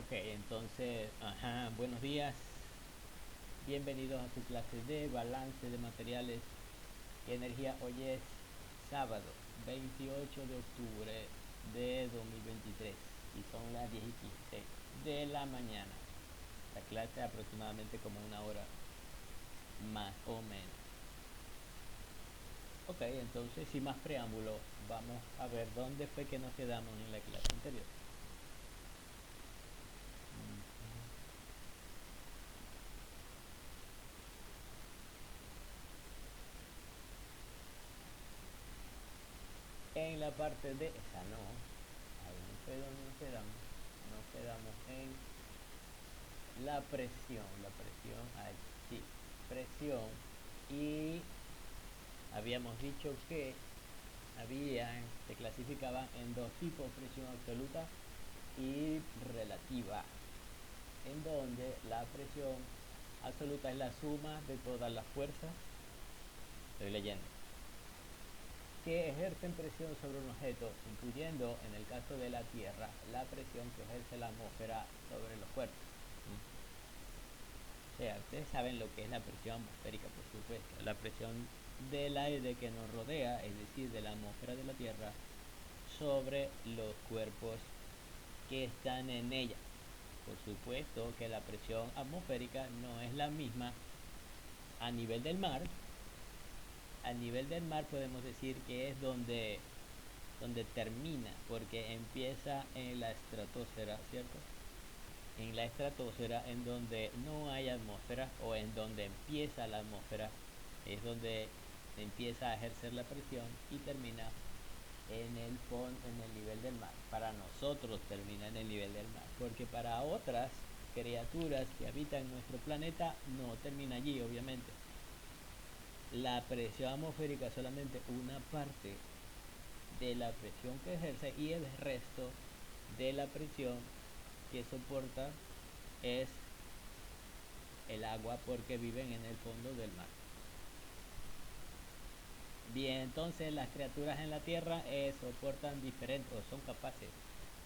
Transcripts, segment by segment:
Ok, entonces, buenos días. Bienvenidos a su clase de balance de materiales y energía. Hoy es sábado 28 de octubre de 2023 y son las 10:15 de la mañana. La clase aproximadamente como una hora más o menos. Ok, entonces sin más preámbulo, vamos a ver dónde fue que nos quedamos en la clase anterior. En la parte de esa no, ahí no fue donde nos quedamos en la presión, sí, presión, y habíamos dicho que se clasificaban en dos tipos: presión absoluta y relativa, en donde la presión absoluta es la suma de todas las fuerzas, estoy leyendo, que ejercen presión sobre un objeto, incluyendo, en el caso de la Tierra, la presión que ejerce la atmósfera sobre los cuerpos. O sea, ustedes saben lo que es la presión atmosférica, por supuesto. La presión del aire que nos rodea, es decir, de la atmósfera de la Tierra, sobre los cuerpos que están en ella. Por supuesto que la presión atmosférica no es la misma a nivel del mar. A nivel del mar podemos decir que es donde termina, porque empieza en la estratosfera, ¿cierto? En la estratosfera, en donde no hay atmósfera, o en donde empieza la atmósfera, es donde empieza a ejercer la presión y termina en el fondo, en el nivel del mar. Para nosotros termina en el nivel del mar, porque para otras criaturas que habitan nuestro planeta no termina allí, obviamente. La presión atmosférica es solamente una parte de la presión que ejerce, y el resto de la presión que soporta es el agua, porque viven en el fondo del mar. Bien, entonces las criaturas en la Tierra soportan diferentes, o son capaces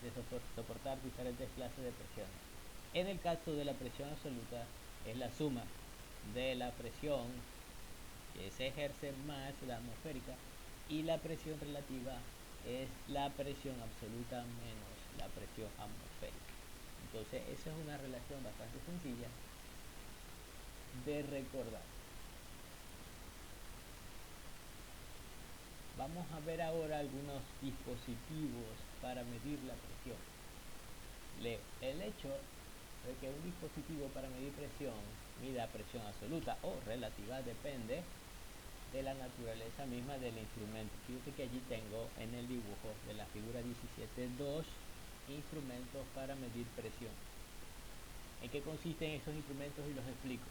de soportar diferentes clases de presiones. En el caso de la presión absoluta, es la suma de la presión que se ejerce más la atmosférica, y la presión relativa es la presión absoluta menos la presión atmosférica. Entonces esa es una relación bastante sencilla de recordar. Vamos a ver ahora algunos dispositivos para medir la presión. El hecho de que un dispositivo para medir presión mida presión absoluta o relativa depende de la naturaleza misma del instrumento. Fíjate que allí tengo en el dibujo de la figura 17 dos instrumentos para medir presión. ¿En qué consisten estos instrumentos? Y los explico.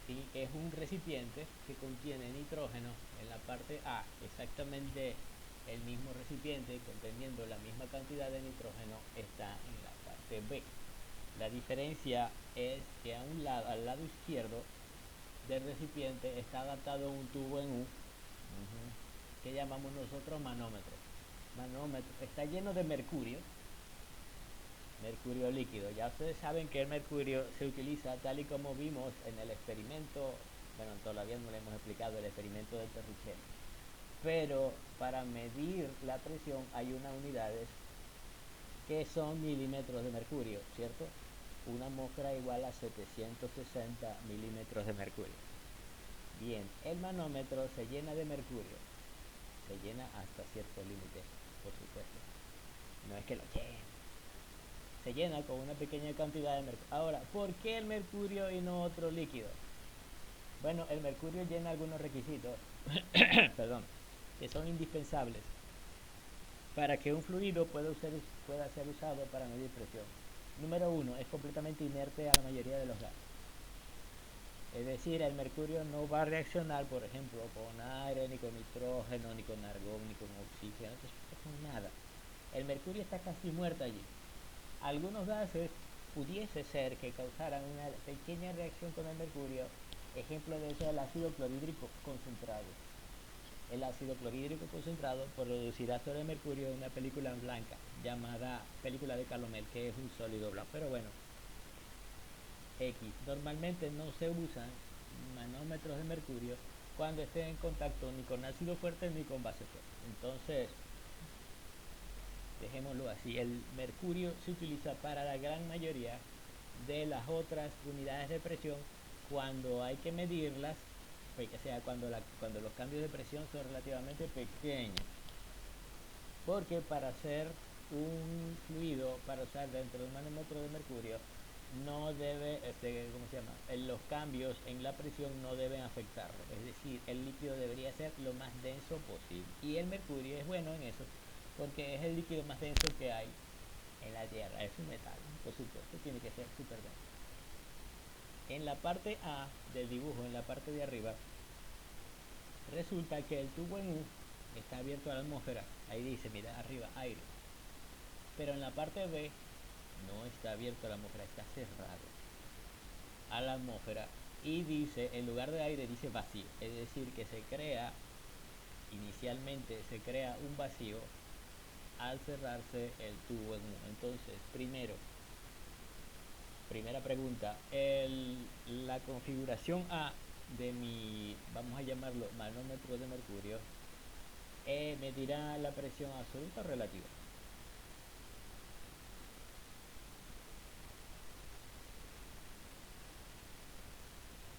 ¿Sí? Es un recipiente que contiene nitrógeno en la parte A, exactamente el mismo recipiente conteniendo la misma cantidad de nitrógeno está en la parte B. La diferencia es que al lado izquierdo del recipiente está adaptado un tubo en U, que llamamos nosotros manómetro. Está lleno de mercurio líquido. Ya ustedes saben que el mercurio se utiliza tal y como vimos en el experimento. Bueno, todavía no le hemos explicado el experimento de Torricelli, pero para medir la presión hay unas unidades que son milímetros de mercurio, ¿cierto? Una muestra igual a 760 milímetros de mercurio. Bien, el manómetro se llena de mercurio, se llena hasta cierto límite, por supuesto. No es que lo llene, se llena con una pequeña cantidad de mercurio. Ahora, ¿por qué el mercurio y no otro líquido? Bueno, el mercurio llena algunos requisitos perdón, que son indispensables para que un fluido pueda ser usado para medir presión. Número 1, es completamente inerte a la mayoría de los gases. Es decir, el mercurio no va a reaccionar, por ejemplo, con aire, ni con nitrógeno, ni con argón, ni con oxígeno, con nada. El mercurio está casi muerto allí. Algunos gases pudiese ser que causaran una pequeña reacción con el mercurio. Ejemplo de eso es el ácido clorhídrico concentrado. El ácido clorhídrico concentrado producirá sobre el mercurio una película blanca llamada película de Calomel, que es un sólido blanco. Pero bueno, X. Normalmente no se usan manómetros de mercurio cuando estén en contacto ni con ácido fuerte ni con base fuerte. Entonces, dejémoslo así. El mercurio se utiliza para la gran mayoría de las otras unidades de presión cuando hay que medirlas, o sea, cuando los cambios de presión son relativamente pequeños. Porque para hacer un fluido, para usar dentro de un manómetro de mercurio, no debe, ¿cómo se llama? Los cambios en la presión no deben afectarlo. Es decir, el líquido debería ser lo más denso posible. Y el mercurio es bueno en eso, porque es el líquido más denso que hay en la Tierra. Es un metal, por supuesto, tiene que ser súper denso. En la parte A del dibujo, en la parte de arriba, resulta que el tubo en U está abierto a la atmósfera. Ahí dice, mira, arriba, aire. Pero en la parte B no está abierto a la atmósfera, está cerrado a la atmósfera. Y dice, en lugar de aire, dice vacío. Es decir, que inicialmente se crea un vacío al cerrarse el tubo en U. Entonces, primera pregunta, la configuración A de mi, vamos a llamarlo, manómetro de mercurio, medirá la presión absoluta o relativa.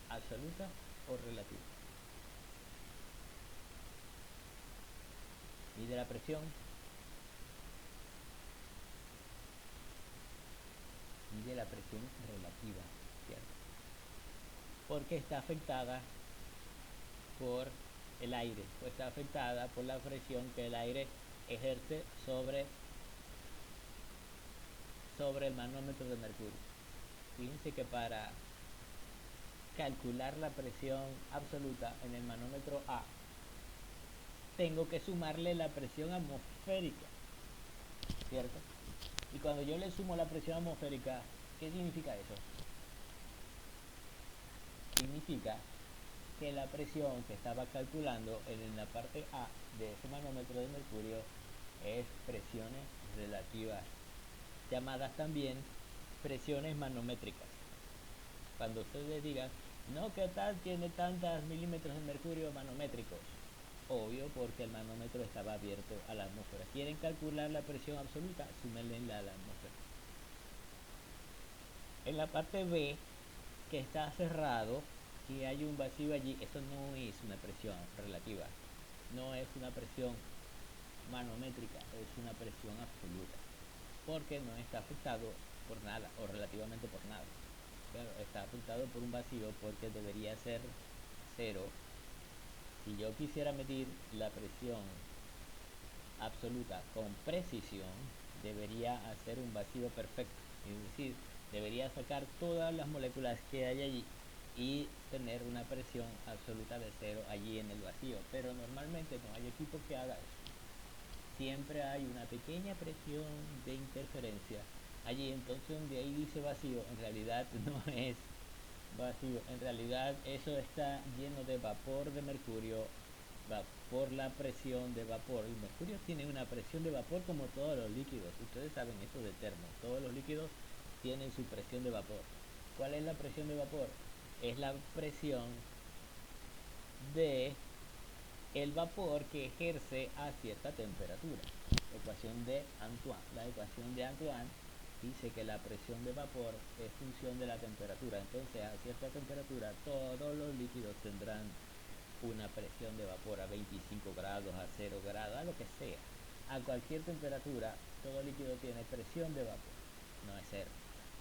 ¿Absoluta o relativa? Mide la presión, mide la presión relativa, ¿cierto? Porque está afectada por el aire, o está afectada por la presión que el aire ejerce sobre el manómetro de mercurio. Fíjense que para calcular la presión absoluta en el manómetro A, tengo que sumarle la presión atmosférica, ¿cierto? Y cuando yo le sumo la presión atmosférica, ¿qué significa eso? Significa que la presión que estaba calculando en la parte A de ese manómetro de mercurio es presiones relativas, llamadas también presiones manométricas. Cuando ustedes digan, no, ¿qué tal tiene tantas milímetros de mercurio manométricos? Obvio, porque el manómetro estaba abierto a la atmósfera. ¿Quieren calcular la presión absoluta? Súmenla a la atmósfera. En la parte B, que está cerrado, que hay un vacío allí, eso no es una presión relativa, no es una presión manométrica, es una presión absoluta, porque no está afectado por nada, o relativamente por nada. Claro, está afectado por un vacío porque debería ser cero. Si yo quisiera medir la presión absoluta con precisión, debería hacer un vacío perfecto, es decir, debería sacar todas las moléculas que hay allí y tener una presión absoluta de cero allí en el vacío, pero normalmente no hay equipo que haga eso. Siempre hay una pequeña presión de interferencia allí, entonces donde ahí dice vacío, en realidad no es vacío, en realidad eso está lleno de vapor de mercurio, por la presión de vapor. El mercurio tiene una presión de vapor como todos los líquidos, ustedes saben eso de termo, todos los líquidos tienen su presión de vapor. ¿Cuál es la presión de vapor? Es la presión de el vapor que ejerce a cierta temperatura. Ecuación de Antoine. La ecuación de Antoine dice que la presión de vapor es función de la temperatura. Entonces, a cierta temperatura, todos los líquidos tendrán una presión de vapor a 25 grados, a 0 grados, a lo que sea. A cualquier temperatura, todo líquido tiene presión de vapor, no es cero.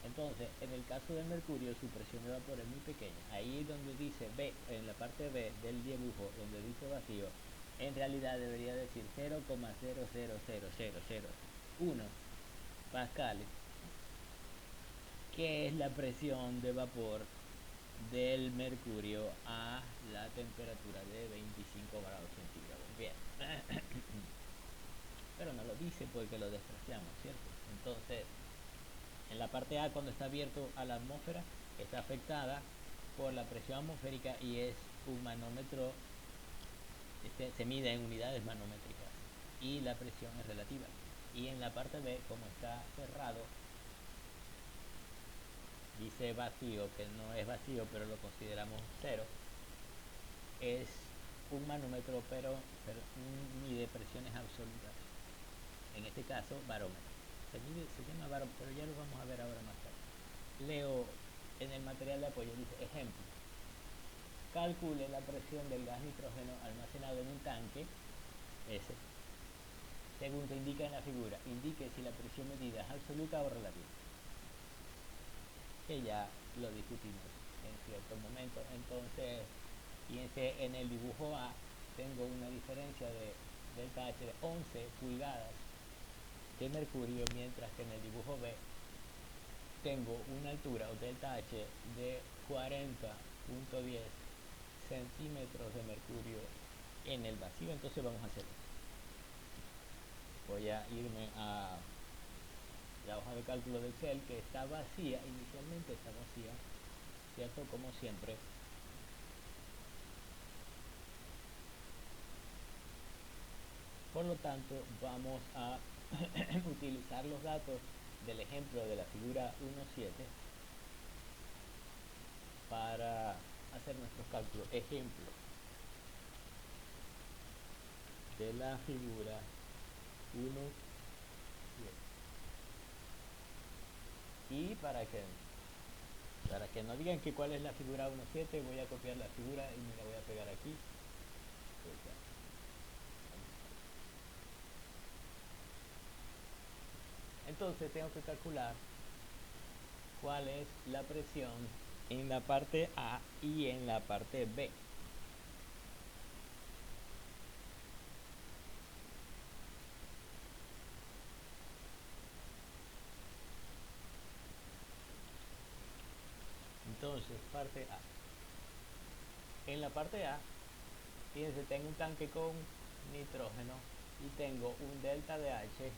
Entonces, en el caso del mercurio, su presión de vapor es muy pequeña. Ahí donde dice B, en la parte B del dibujo, donde dice vacío, en realidad debería decir 0,0000001 pascales, que es la presión de vapor del mercurio a la temperatura de 25 grados centígrados. Bien. Pero no lo dice porque lo despreciamos, ¿cierto? Entonces, en la parte A, cuando está abierto a la atmósfera, está afectada por la presión atmosférica y es un manómetro se mide en unidades manométricas y la presión es relativa. Y en la parte B, como está cerrado, dice vacío, que no es vacío, pero lo consideramos cero, es un manómetro, pero mide presiones absolutas. En este caso, barómetro. Se llama barómetro, pero ya lo vamos a ver ahora más tarde. Leo en el material de apoyo, dice, ejemplo, calcule la presión del gas nitrógeno almacenado en un tanque S. Según se indica en la figura, indique si la presión medida es absoluta o relativa. Que ya lo discutimos en cierto momento. Entonces, fíjense, en el dibujo A tengo una diferencia de delta H de 11 pulgadas de mercurio, mientras que en el dibujo B tengo una altura o delta H de 40.10 centímetros de mercurio en el vacío. Entonces vamos a hacer esto. Voy a irme a la hoja de cálculo de Excel, que está vacía, inicialmente está vacía, ¿cierto? Como siempre. Por lo tanto, vamos a utilizar los datos del ejemplo de la figura 1.7 para hacer nuestros cálculos. Ejemplo de la figura 1.7. Y para que no digan que cuál es la figura 1.7, voy a copiar la figura y me la voy a pegar aquí. Entonces tengo que calcular cuál es la presión en la parte A y en la parte B. Entonces, parte A. En la parte A, fíjense, tengo un tanque con nitrógeno y tengo un delta de H,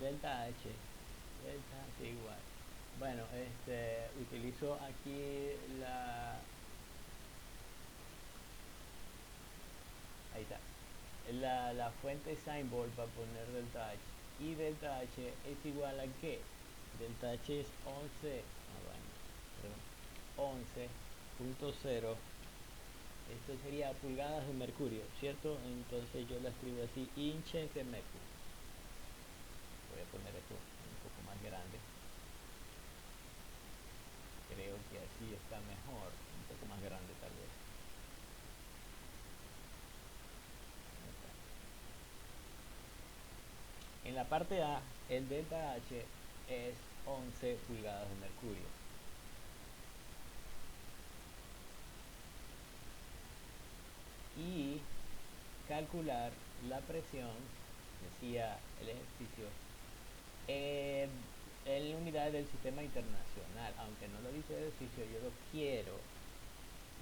delta H igual. Bueno, utilizo aquí ahí está, la fuente Symbol para poner delta H. Y delta H es igual a ¿qué? Delta H es 11, bueno, perdón, 11.0. Esto sería pulgadas de mercurio, ¿cierto? Entonces yo la escribo así, inches de mercurio. Voy a poner esto un poco más grande. Creo que así está mejor, un poco más grande tal vez. En la parte A, el delta H es 11 pulgadas de mercurio. Y calcular la presión, decía el ejercicio, en unidades del sistema internacional. Aunque no lo dice el ejercicio, yo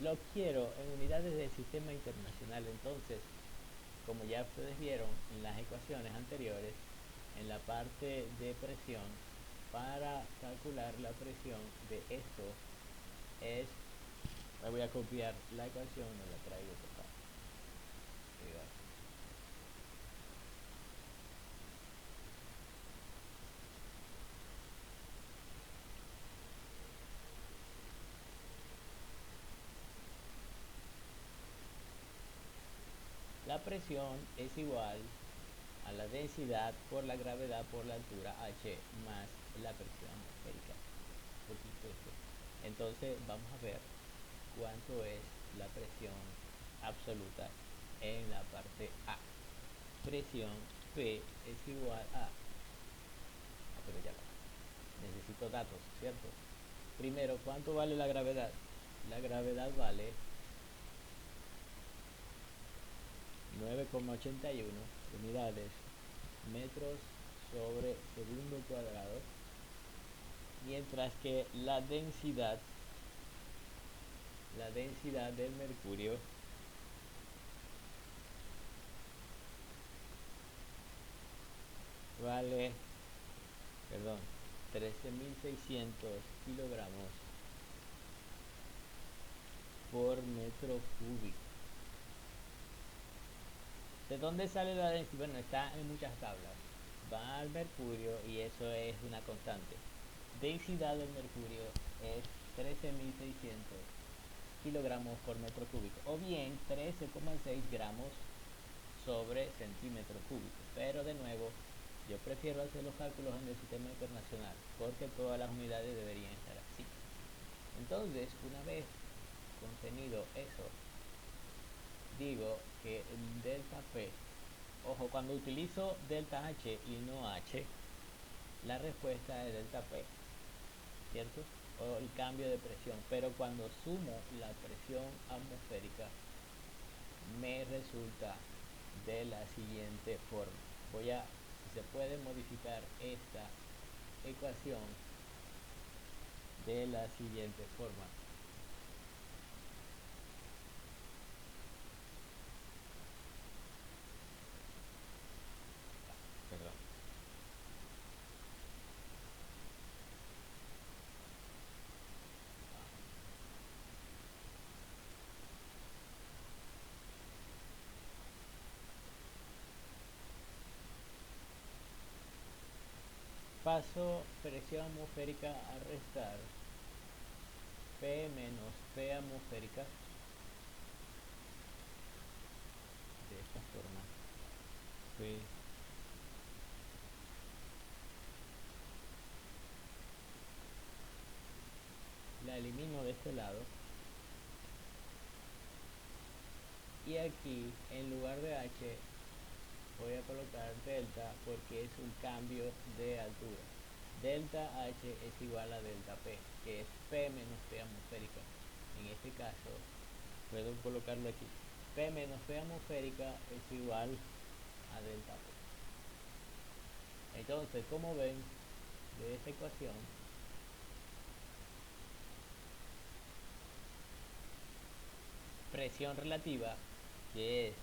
lo quiero en unidades del sistema internacional. Entonces, como ya ustedes vieron en las ecuaciones anteriores, en la parte de presión, para calcular la presión de esto es, voy a copiar la ecuación, me la traigo por acá. La presión es igual a la densidad por la gravedad por la altura h más la presión atmosférica. Entonces vamos a ver cuánto es la presión absoluta en la parte A. Presión P es igual a, pero ya va, necesito datos, ¿cierto? Primero, ¿cuánto vale la gravedad? La gravedad vale 9,81 unidades metros sobre segundo cuadrado, mientras que la densidad del mercurio vale, perdón, 13.600 kilogramos por metro cúbico. ¿De dónde sale la densidad? Bueno, está en muchas tablas. Va al mercurio y eso es una constante. Densidad del mercurio es 13.600 kilogramos por metro cúbico, o bien 13,6 gramos sobre centímetro cúbico. Pero de nuevo, yo prefiero hacer los cálculos en el sistema internacional porque todas las unidades deberían estar así. Entonces, una vez contenido eso, digo que el delta P, ojo, cuando utilizo delta H y no H, la respuesta es delta P, ¿cierto? O el cambio de presión. Pero cuando sumo la presión atmosférica, me resulta de la siguiente forma. Voy a, si se puede modificar esta ecuación de la siguiente forma. Perdón. Paso presión atmosférica a restar P menos P atmosférica de esta forma. P la elimino de este lado y aquí en lugar de H voy a colocar delta porque es un cambio de altura. Delta H es igual a delta P, que es P menos P atmosférica. En este caso puedo colocarlo aquí. P menos P atmosférica es igual a delta P. Entonces, como ven de esta ecuación, presión relativa, que es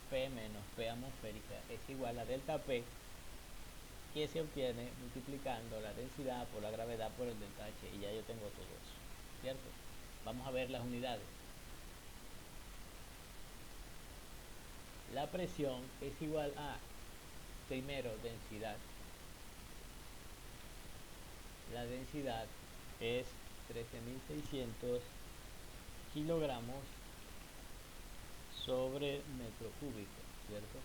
P menos P atmosférica, es igual a delta P, que se obtiene multiplicando la densidad por la gravedad por el delta H, y ya yo tengo todo eso, ¿cierto? Vamos a ver las unidades. La presión es igual a, primero, densidad. La densidad es 13.600 kilogramos sobre metro cúbico, ¿cierto?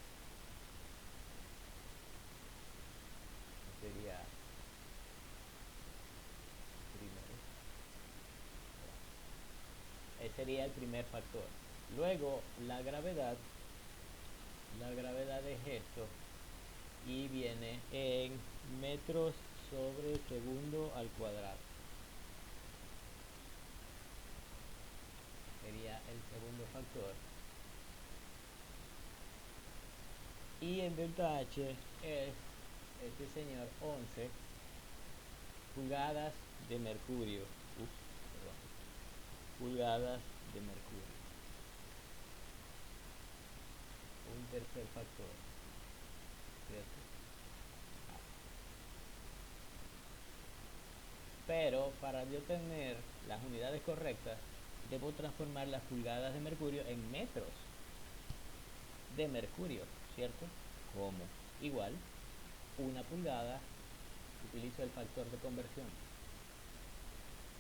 Sería primero. Ese sería el primer factor. Luego, la gravedad es esto y viene en metros sobre segundo al cuadrado. Sería el segundo factor. Y en delta H es este señor 11 pulgadas de mercurio. Perdón, pulgadas de mercurio. Un tercer factor, ¿cierto? Pero para yo tener las unidades correctas, debo transformar las pulgadas de mercurio en metros de mercurio, ¿cierto? ¿Cómo? Igual, una pulgada, utilizo el factor de conversión,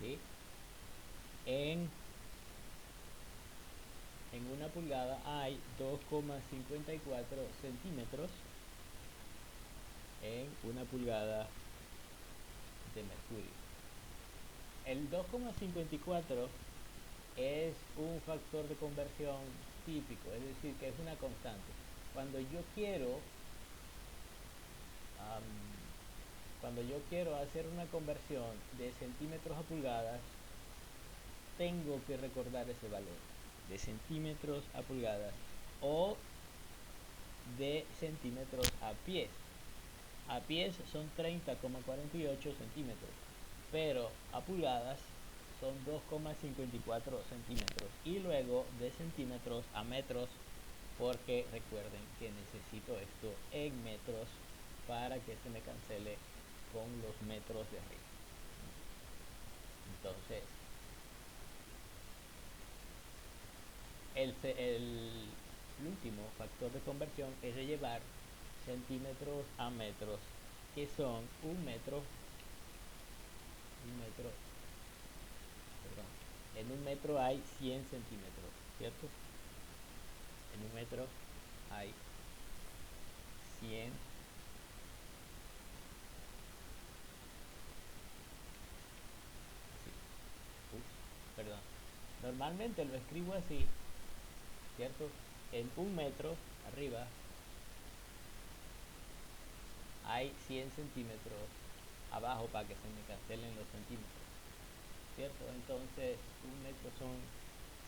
¿sí? En, en una pulgada hay 2,54 centímetros en una pulgada de mercurio. El 2,54 es un factor de conversión típico, es decir, que es una constante. Cuando yo quiero, um, cuando yo quiero hacer una conversión de centímetros a pulgadas, tengo que recordar ese valor de centímetros a pulgadas o de centímetros a pies. A pies son 30,48 centímetros, pero a pulgadas son 2,54 centímetros. Y luego de centímetros a metros, porque recuerden que necesito esto en metros para que se me cancele con los metros de arriba. Entonces, el el último factor de conversión es de llevar centímetros a metros, que son un metro, perdón, en un metro hay 100 centímetros, ¿cierto? En un metro hay 100, sí, perdón. Normalmente lo escribo así, ¿cierto? En un metro arriba hay 100 centímetros, abajo para que se me cancelen los centímetros, ¿cierto? Entonces un metro son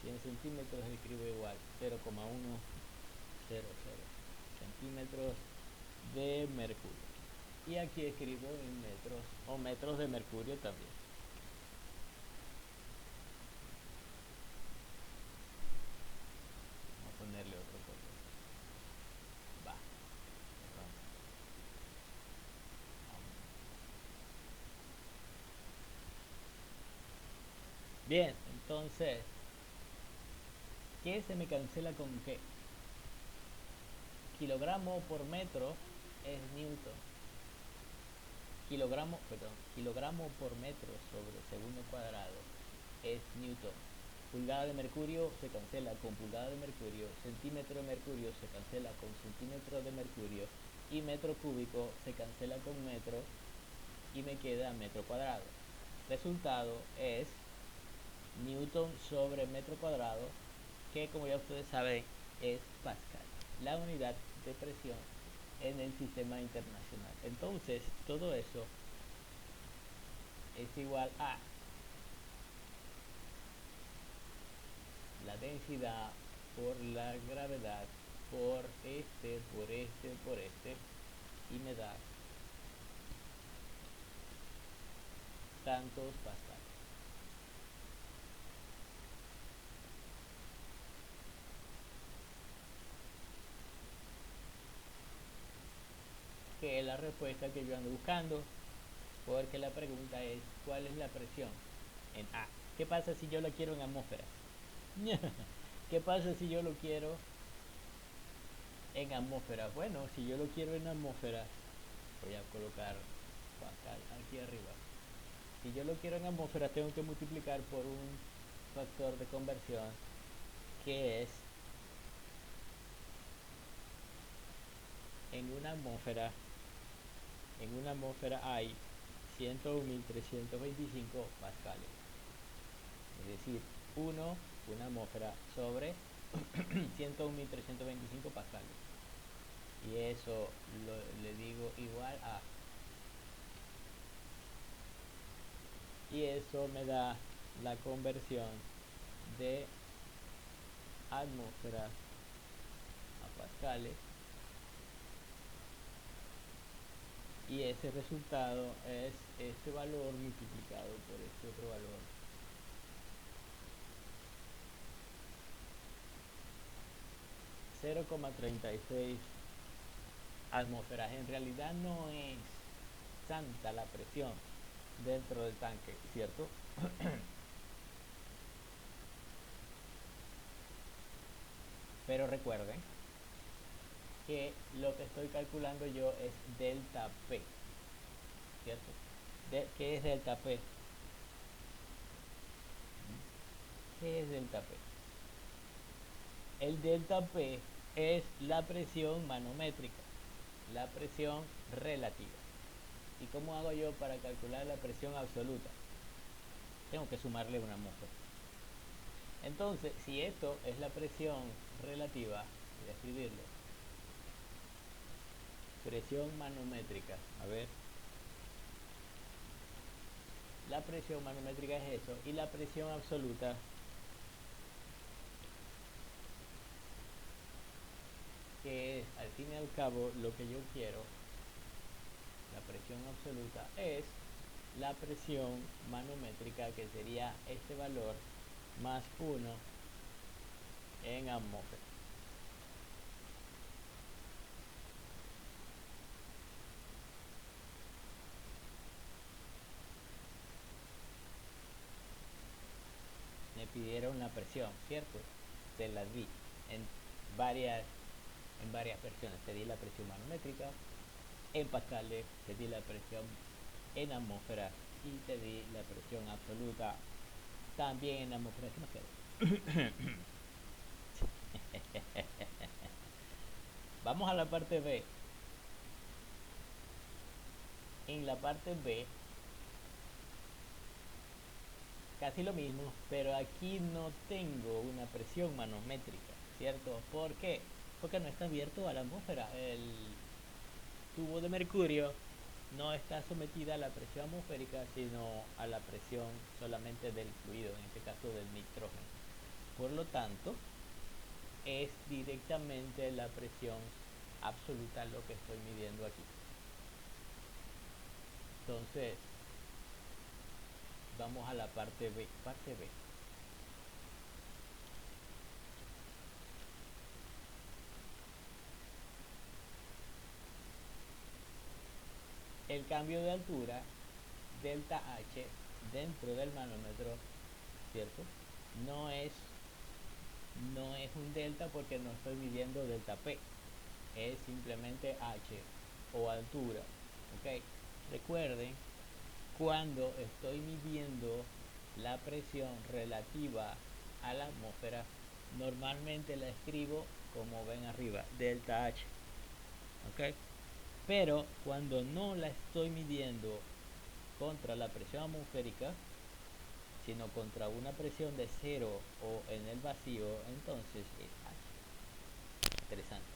100 centímetros, escribo igual 0,100 centímetros de mercurio. Y aquí escribo en metros o metros de mercurio también. Vamos a ponerle otro color. Va, bien, entonces, ¿qué se me cancela con qué? Kilogramo por metro es newton. Kilogramo por metro sobre segundo cuadrado es newton. Pulgada de mercurio se cancela con pulgada de mercurio, centímetro de mercurio se cancela con centímetro de mercurio y metro cúbico se cancela con metro y me queda metro cuadrado. Resultado es newton sobre metro cuadrado, que como ya ustedes saben es Pascal, la unidad de presión en el sistema internacional. Entonces todo eso es igual a la densidad por la gravedad por este y me da tantos pascal. Que es la respuesta que yo ando buscando, porque la pregunta es ¿cuál es la presión en A? ¿Qué pasa si yo la quiero en atmósferas? ¿Qué pasa si yo lo quiero en atmósferas? Bueno, si yo lo quiero en atmósferas, voy a colocar pascal aquí arriba. Si yo lo quiero en atmósferas, tengo que multiplicar por un factor de conversión que es en una atmósfera. En una atmósfera hay 101.325 pascales. Es decir, una atmósfera sobre 101.325 pascales. Y eso le digo igual a. Y eso me da la conversión de atmósferas a pascales. Y ese resultado es este valor multiplicado por este otro valor. 0,36 atmósferas. En realidad no es tanta la presión dentro del tanque, ¿cierto? Pero recuerden que lo que estoy calculando yo es delta P, ¿cierto? ¿Qué es delta P? ¿Qué es delta P? El delta P es la presión manométrica, la presión relativa. ¿Y cómo hago yo para calcular la presión absoluta? Tengo que sumarle una atmósfera. Entonces, si esto es la presión relativa, voy a escribirlo. Presión manométrica. A ver. La presión manométrica es eso. Y la presión absoluta que es al fin y al cabo lo que yo quiero, la presión absoluta es la presión manométrica, que sería este valor más 1 en atmósfera. Me pidieron la presión, ¿cierto? Se la di. varias, en varias versiones. Te di la presión manométrica, en pascales, te di la presión en atmósfera y te di la presión absoluta también en atmósfera. ¿Qué nos queda? Vamos a la parte B. En la parte B, casi lo mismo, pero aquí no tengo una presión manométrica, ¿cierto? ¿Por qué? Porque no está abierto a la atmósfera. El tubo de mercurio no está sometida a la presión atmosférica, sino a la presión solamente del fluido, en este caso del nitrógeno. Por lo tanto, es directamente la presión absoluta lo que estoy midiendo aquí. Entonces, vamos a la parte B. Parte B. El cambio de altura, delta H, dentro del manómetro, ¿cierto? No es, no es un delta porque no estoy midiendo delta P. Es simplemente H o altura. ¿Ok? Recuerden, cuando estoy midiendo la presión relativa a la atmósfera, normalmente la escribo como ven arriba, delta H. ¿Ok? Pero cuando no la estoy midiendo contra la presión atmosférica, sino contra una presión de cero o en el vacío, entonces es H. Interesante.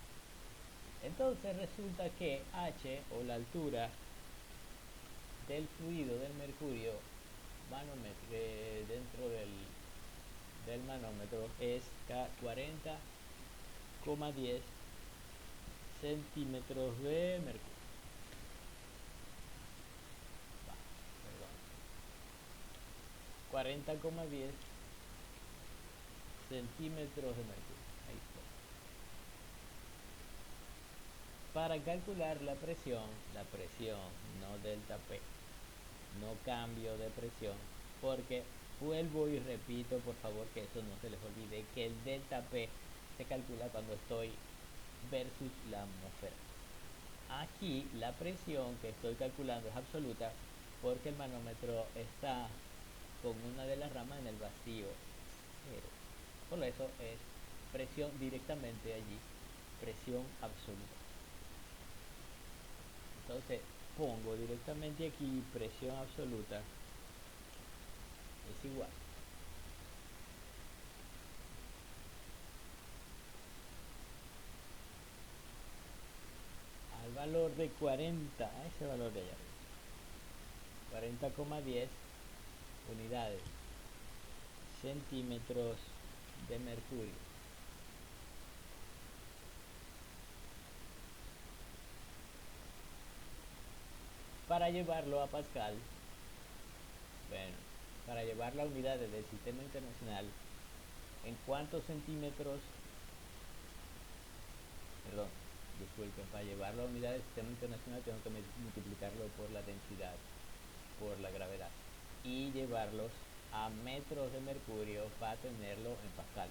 Entonces resulta que H o la altura del fluido del mercurio dentro del manómetro es 40,10 centímetros de mercurio. Perdón. 40,10 centímetros de mercurio. Ahí está. Para calcular la presión, no delta P, no cambio de presión, porque vuelvo y repito, por favor, que eso no se les olvide, que el delta P se calcula cuando estoy versus la atmósfera. Aquí la presión que estoy calculando es absoluta porque el manómetro está con una de las ramas en el vacío cero. Por eso es presión directamente allí, presión absoluta. Entonces pongo directamente aquí presión absoluta es igual al valor de 40, a ese valor de allá arriba, 40,10 unidades centímetros de mercurio. Para llevarlo a Pascal, bueno, para llevar la unidad del sistema internacional, ¿en cuántos centímetros? Perdón, disculpen, para llevar la unidad del sistema internacional tengo que multiplicarlo por la densidad, por la gravedad, y llevarlos a metros de mercurio para tenerlo en Pascal.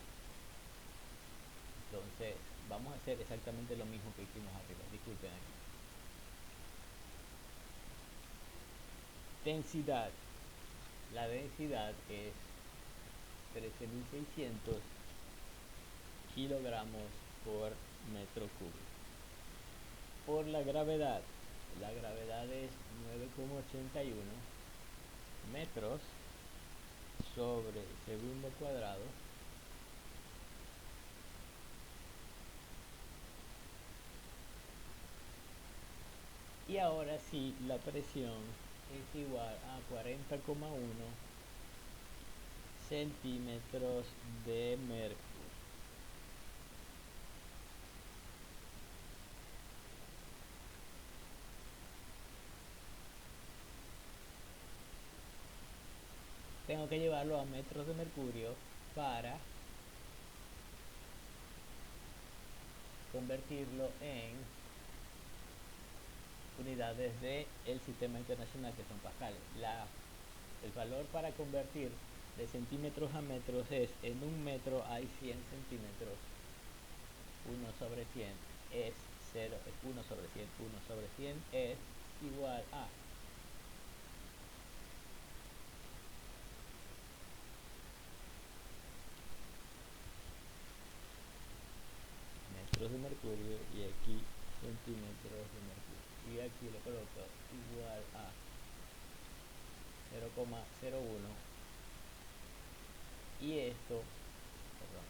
Entonces, vamos a hacer exactamente lo mismo que hicimos arriba. Disculpen aquí. Densidad. La densidad es 13.600 kilogramos por metro cúbico. Por la gravedad es 9,81 metros sobre segundo cuadrado y ahora sí la presión es igual a 40,1 centímetros de mercurio. Tengo que llevarlo a metros de mercurio para convertirlo en unidades del sistema internacional que son pascales. El valor para convertir de centímetros a metros es, en un metro hay 100 centímetros, 1 sobre 100 es 0, es 1 sobre 100, 1 sobre 100 es igual a metros de mercurio y aquí centímetros de mercurio. Y aquí le coloco igual a 0,01 y esto, perdón,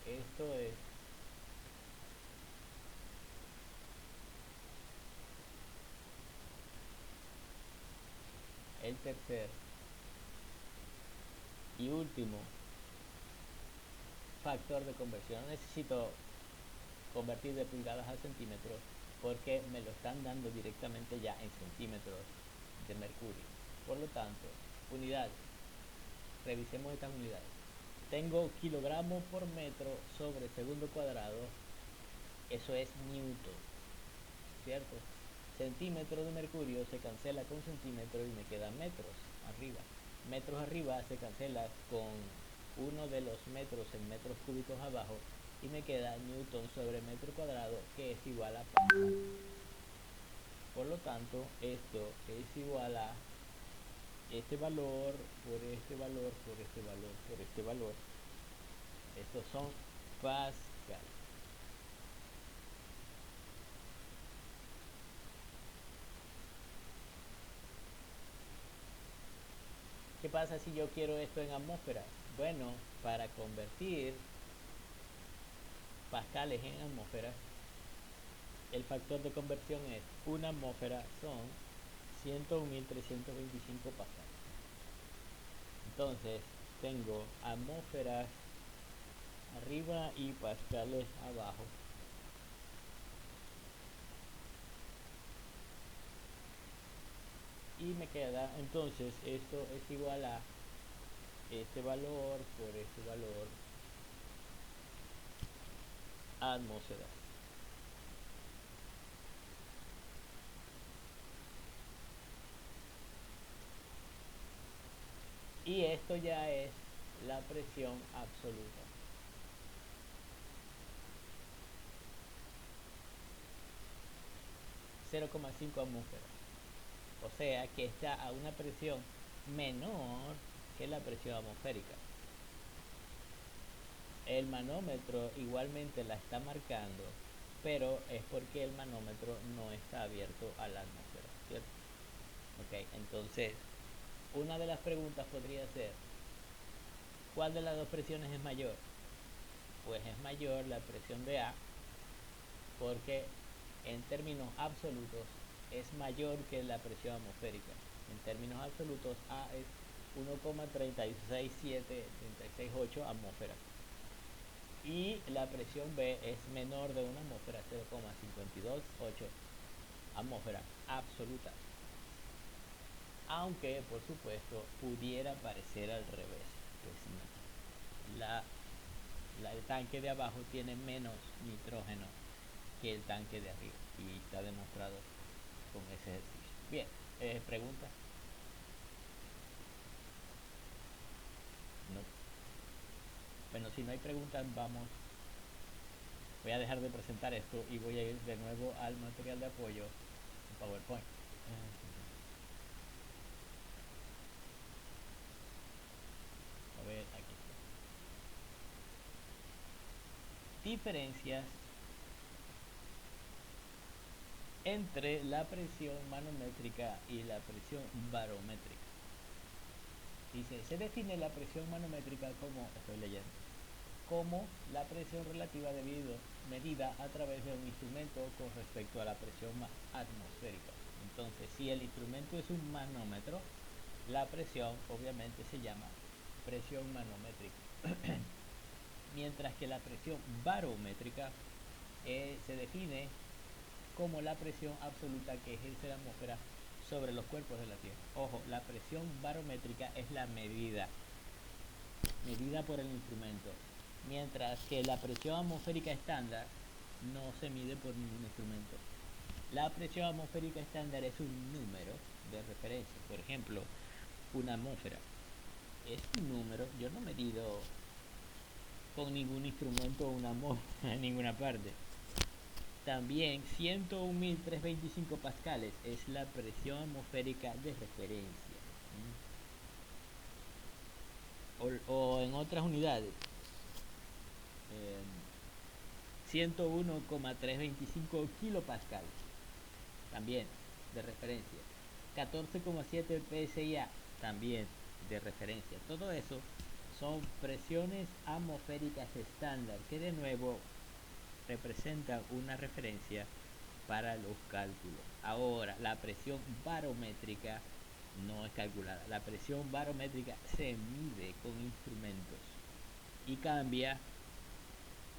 esto es el tercer y último factor de conversión. No necesito convertir de pulgadas a centímetros porque me lo están dando directamente ya en centímetros de mercurio. Por lo tanto, unidades, revisemos estas unidades. Tengo kilogramos por metro sobre segundo cuadrado, eso es newton, ¿cierto? Centímetro de mercurio se cancela con centímetros y me quedan metros arriba. Metros arriba se cancela con uno de los metros en metros cúbicos abajo y me queda newton sobre metro cuadrado, que es igual a pascal. Por lo tanto, esto es igual a este valor por este valor por este valor por este valor. Estos son pascal. ¿Qué pasa si yo quiero esto en atmósferas? Bueno, para convertir pascales en atmósferas, el factor de conversión es una atmósfera son 101.325 pascales. Entonces tengo atmósferas arriba y pascales abajo. Y me queda entonces esto es igual a este valor por este valor atmósferas. Y esto ya es la presión absoluta. 0,5 atmósferas. O sea que está a una presión menor que la presión atmosférica. El manómetro igualmente la está marcando, pero es porque el manómetro no está abierto a la atmósfera, ¿cierto? Ok, entonces una de las preguntas podría ser, ¿cuál de las dos presiones es mayor? Pues es mayor la presión de A porque en términos absolutos es mayor que la presión atmosférica. En términos absolutos A es 1,36738 atmósferas y la presión B es menor de una atmósfera, 0,528 atmósferas absolutas. Aunque por supuesto pudiera parecer al revés, pues el tanque de abajo tiene menos nitrógeno que el tanque de arriba y está demostrado con ese ejercicio. Bien, pregunta. No. Bueno, si no hay preguntas, voy a dejar de presentar esto y voy a ir de nuevo al material de apoyo en PowerPoint. A ver, aquí está. Diferencias entre la presión manométrica y la presión barométrica. Dice, se define la presión manométrica como, estoy leyendo, como la presión relativa medida a través de un instrumento con respecto a la presión atmosférica. Entonces, si el instrumento es un manómetro, la presión obviamente se llama presión manométrica. Mientras que la presión barométrica se define como la presión absoluta que ejerce la atmósfera sobre los cuerpos de la Tierra. Ojo, la presión barométrica es la medida por el instrumento, mientras que la presión atmosférica estándar no se mide por ningún instrumento. La presión atmosférica estándar es un número de referencia. Por ejemplo, una atmósfera es un número. Yo no he medido con ningún instrumento o una móvil en ninguna parte. También 101.325 pascales es la presión atmosférica de referencia. O en otras unidades, 101,325 kilopascales, también de referencia. 14,7 psia, también de referencia. Todo eso son presiones atmosféricas estándar que de nuevo representan una referencia para los cálculos. Ahora, la presión barométrica no es calculada. La presión barométrica se mide con instrumentos y cambia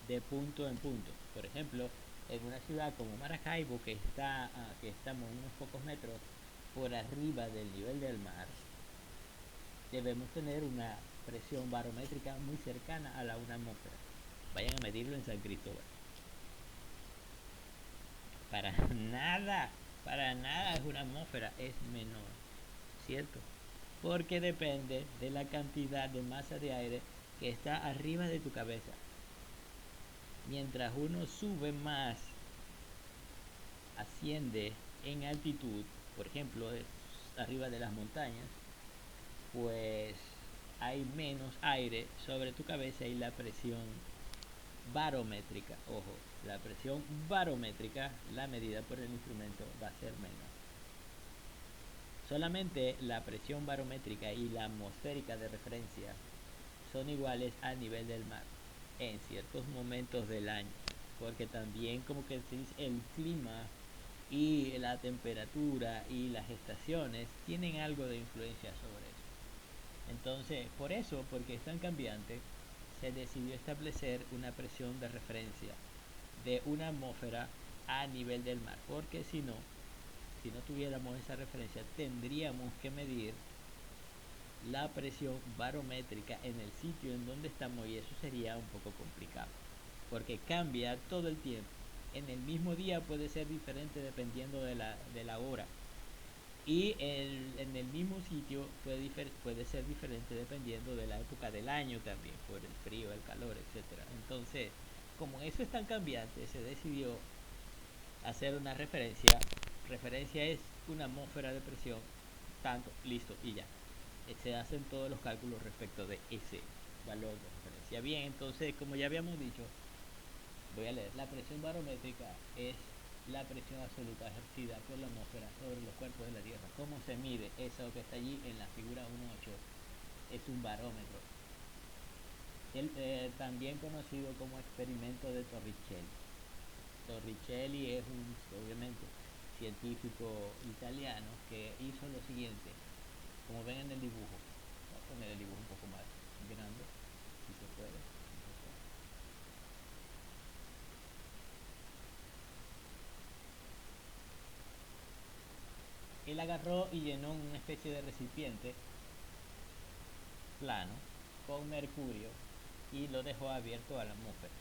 de punto en punto. Por ejemplo, en una ciudad como Maracaibo, que estamos unos pocos metros por arriba del nivel del mar, debemos tener una presión barométrica muy cercana a la una atmósfera. Vayan a medirlo en San Cristóbal. Para nada es una atmósfera, es menor, ¿cierto? Porque depende de la cantidad de masa de aire que está arriba de tu cabeza. Mientras uno sube más, asciende en altitud, por ejemplo, arriba de las montañas, pues hay menos aire sobre tu cabeza y la presión barométrica, ojo, la presión barométrica, la medida por el instrumento, va a ser menor. Solamente la presión barométrica y la atmosférica de referencia son iguales a nivel del mar en ciertos momentos del año, porque también como que se dice, el clima y la temperatura y las estaciones tienen algo de influencia sobre eso. Entonces, por eso, porque es tan cambiante, se decidió establecer una presión de referencia de una atmósfera a nivel del mar, porque si no tuviéramos esa referencia, tendríamos que medir la presión barométrica en el sitio en donde estamos y eso sería un poco complicado, porque cambia todo el tiempo. En el mismo día puede ser diferente dependiendo de la hora. Y en el mismo sitio puede ser diferente dependiendo de la época del año también, por el frío, el calor, etcétera. Entonces, como eso es tan cambiante, se decidió hacer una referencia. Referencia es una atmósfera de presión, tanto, listo, y ya. Se hacen todos los cálculos respecto de ese valor de referencia. Bien, entonces, como ya habíamos dicho, voy a leer. La presión barométrica es la presión absoluta ejercida por la atmósfera sobre los cuerpos de la Tierra. ¿Cómo se mide? Eso que está allí en la figura 1.8 es un barómetro. También conocido como experimento de Torricelli. Torricelli es obviamente, científico italiano que hizo lo siguiente. Como ven en el dibujo, voy a poner el dibujo un poco más grande, si se puede. Él agarró y llenó una especie de recipiente plano con mercurio y lo dejó abierto a la atmósfera.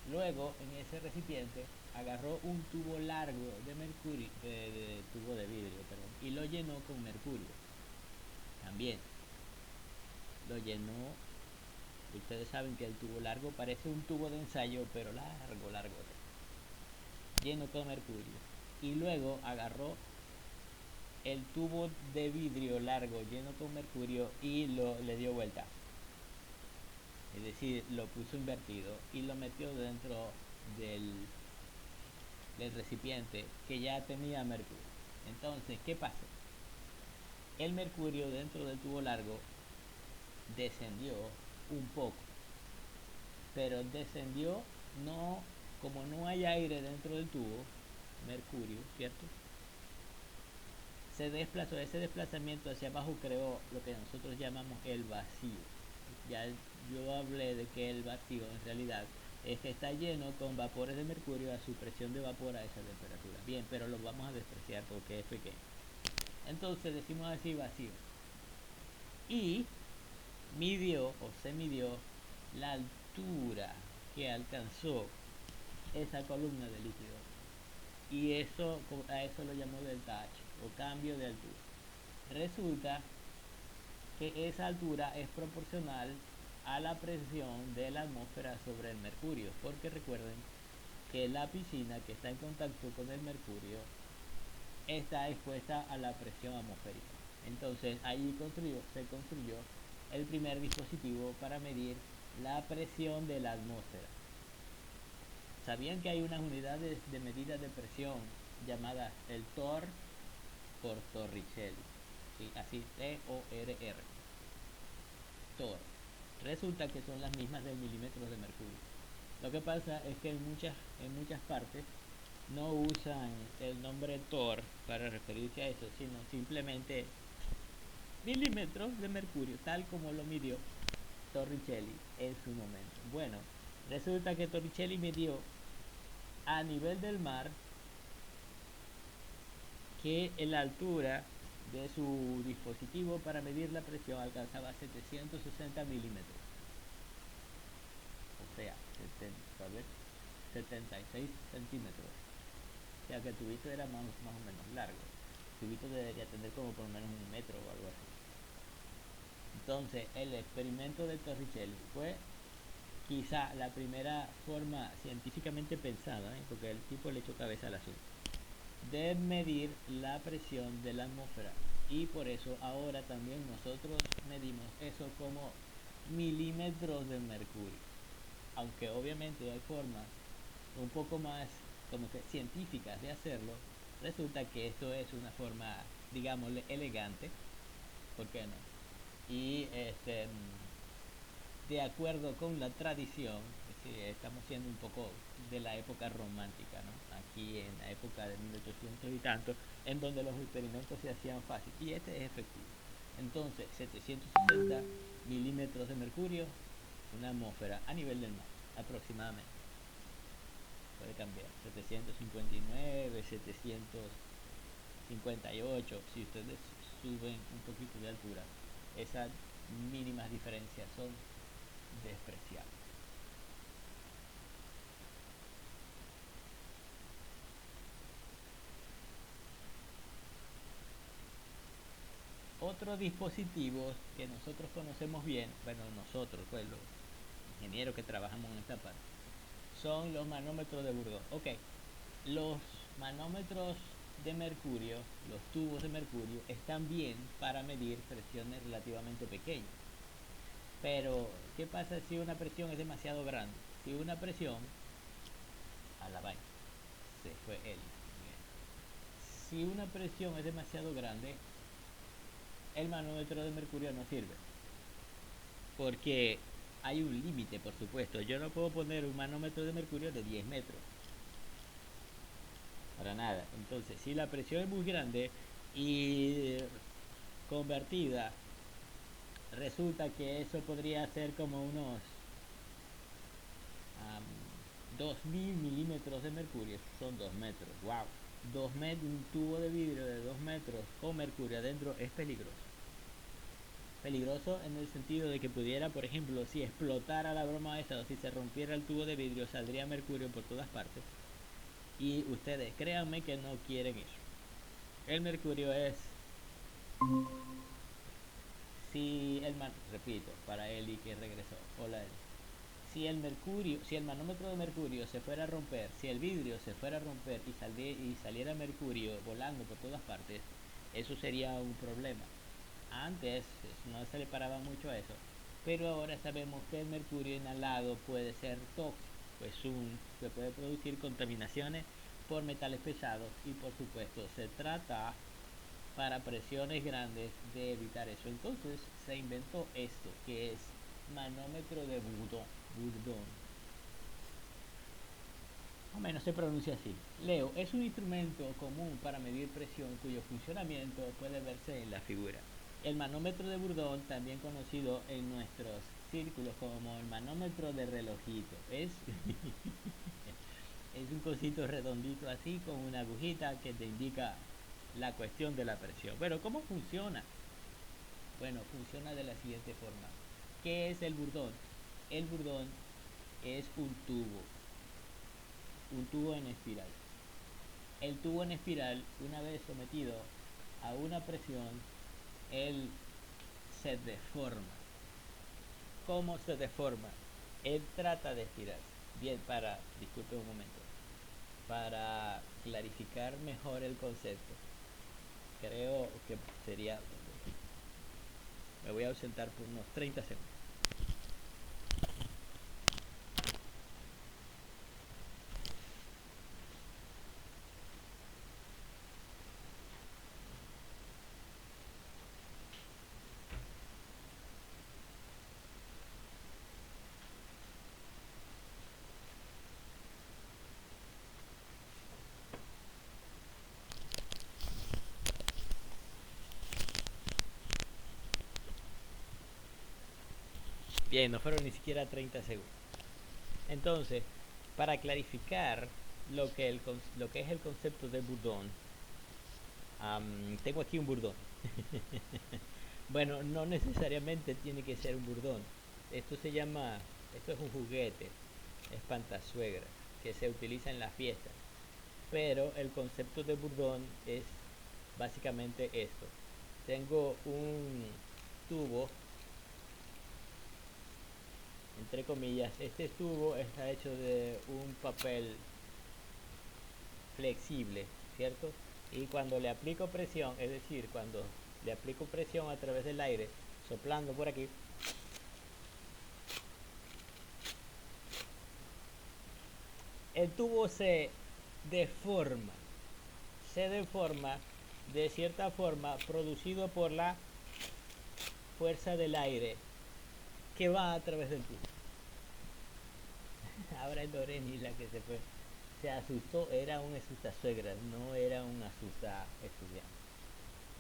Luego, en ese recipiente, agarró un tubo largo de mercurio, tubo de vidrio, perdón, y lo llenó con mercurio. También lo llenó. Ustedes saben que el tubo largo parece un tubo de ensayo, pero largo, lleno con mercurio. Y luego agarró el tubo de vidrio largo lleno con mercurio y le dio vuelta. Es decir, lo puso invertido y lo metió dentro del recipiente que ya tenía mercurio. Entonces, ¿qué pasó? El mercurio dentro del tubo largo descendió un poco, pero descendió no, como no hay aire dentro del tubo, mercurio, ¿cierto? Se desplazó, ese desplazamiento hacia abajo creó lo que nosotros llamamos el vacío. Ya yo hablé de que el vacío en realidad es que está lleno con vapores de mercurio a su presión de vapor a esa temperatura. Bien, pero lo vamos a despreciar porque es pequeño. Entonces decimos así vacío. Y midió o se midió la altura que alcanzó esa columna de líquido. Y eso, a eso lo llamó delta H o cambio de altura. Resulta que esa altura es proporcional a la presión de la atmósfera sobre el mercurio, porque recuerden que la piscina que está en contacto con el mercurio está expuesta a la presión atmosférica. Entonces allí se construyó el primer dispositivo para medir la presión de la atmósfera. ¿Sabían que hay unas unidades de medida de presión llamadas el TOR por Torricelli? ¿Sí? Así, T-O-R-R. TOR. Resulta que son las mismas del milímetro de mercurio. Lo que pasa es que en muchas partes no usan el nombre TOR para referirse a eso, sino simplemente milímetros de mercurio, tal como lo midió Torricelli en su momento. Bueno, resulta que Torricelli midió a nivel del mar que la altura de su dispositivo para medir la presión alcanzaba 760 milímetros, o sea, 76 centímetros. O sea que el tubito era más o menos largo. El tubito debería tener como por lo menos 1 metro o algo así. Entonces, el experimento de Torricelli fue quizá la primera forma científicamente pensada, porque el tipo le echó cabeza al asunto, de medir la presión de la atmósfera. Y por eso ahora también nosotros medimos eso como milímetros de mercurio. Aunque obviamente hay formas un poco más como que científicas de hacerlo, resulta que esto es una forma, digámosle, elegante, ¿por qué no? Y de acuerdo con la tradición, es decir, estamos siendo un poco de la época romántica, ¿no? Aquí en la época de 1800 y tanto, en donde los experimentos se hacían fácil, y este es efectivo. Entonces, 760 milímetros de mercurio, una atmósfera a nivel del mar, aproximadamente. Puede cambiar, 759, 758, si ustedes suben un poquito de altura, esas mínimas diferencias son despreciables. Otros dispositivos que nosotros conocemos bien, bueno, nosotros, pues los ingenieros que trabajamos en esta parte, son los manómetros de Bourdon. Ok, los manómetros de mercurio, los tubos de mercurio, están bien para medir presiones relativamente pequeñas. Pero, ¿qué pasa si una presión es demasiado grande? Si una presión, a la vaina, se fue él. Si una presión es demasiado grande, el manómetro de mercurio no sirve. Porque hay un límite, por supuesto. Yo no puedo poner un manómetro de mercurio de 10 metros. Para nada. Entonces, si la presión es muy grande y convertida, resulta que eso podría ser como unos 2000 milímetros de mercurio. Son 2 metros. ¡Wow! 2 metros, un tubo de vidrio de 2 metros con mercurio adentro es peligroso. Peligroso en el sentido de que pudiera, por ejemplo, si explotara la broma esa o si se rompiera el tubo de vidrio, saldría mercurio por todas partes. Y ustedes, créanme que no quieren eso. El mercurio es, si el repito, para Eli que regresó, hola Eli. Si el manómetro de mercurio se fuera a romper, si el vidrio se fuera a romper y saliera mercurio volando por todas partes, eso sería un problema. Antes no se le paraba mucho a eso, pero ahora sabemos que el mercurio inhalado puede ser tóxico, pues se puede producir contaminaciones por metales pesados y por supuesto se trata para presiones grandes de evitar eso. Entonces se inventó esto que es manómetro de Bourdon. O menos se pronuncia así. Leo, es un instrumento común para medir presión cuyo funcionamiento puede verse en la figura. El manómetro de Bourdon, también conocido en nuestros círculos como el manómetro de relojito, es un cosito redondito así con una agujita que te indica la cuestión de la presión. Pero ¿cómo funciona? Bueno, funciona de la siguiente forma. ¿Qué es el Bourdon? El Bourdon es un tubo en espiral. El tubo en espiral, una vez sometido a una presión, él se deforma. cómo se deforma. Él trata de estirarse. Bien, disculpe un momento, para clarificar mejor el concepto, creo que sería, me voy a ausentar por unos 30 segundos. Bien, no fueron ni siquiera 30 segundos. Entonces, para clarificar lo que es el concepto de Bourdon, tengo aquí un Bourdon. Bueno, no necesariamente tiene que ser un Bourdon. Esto es un juguete, espantasuegra, que se utiliza en las fiestas. Pero el concepto de Bourdon es básicamente esto. Tengo un tubo, entre comillas. Este tubo está hecho de un papel flexible, ¿cierto? Y cuando le aplico presión, es decir, cuando le aplico presión a través del aire, soplando por aquí, el tubo deforma, se deforma de cierta forma producido por la fuerza del aire que va a través del tubo. Ahora es Doreni la que se asustó, era un asusta-suegra, no era un asusta estudiante.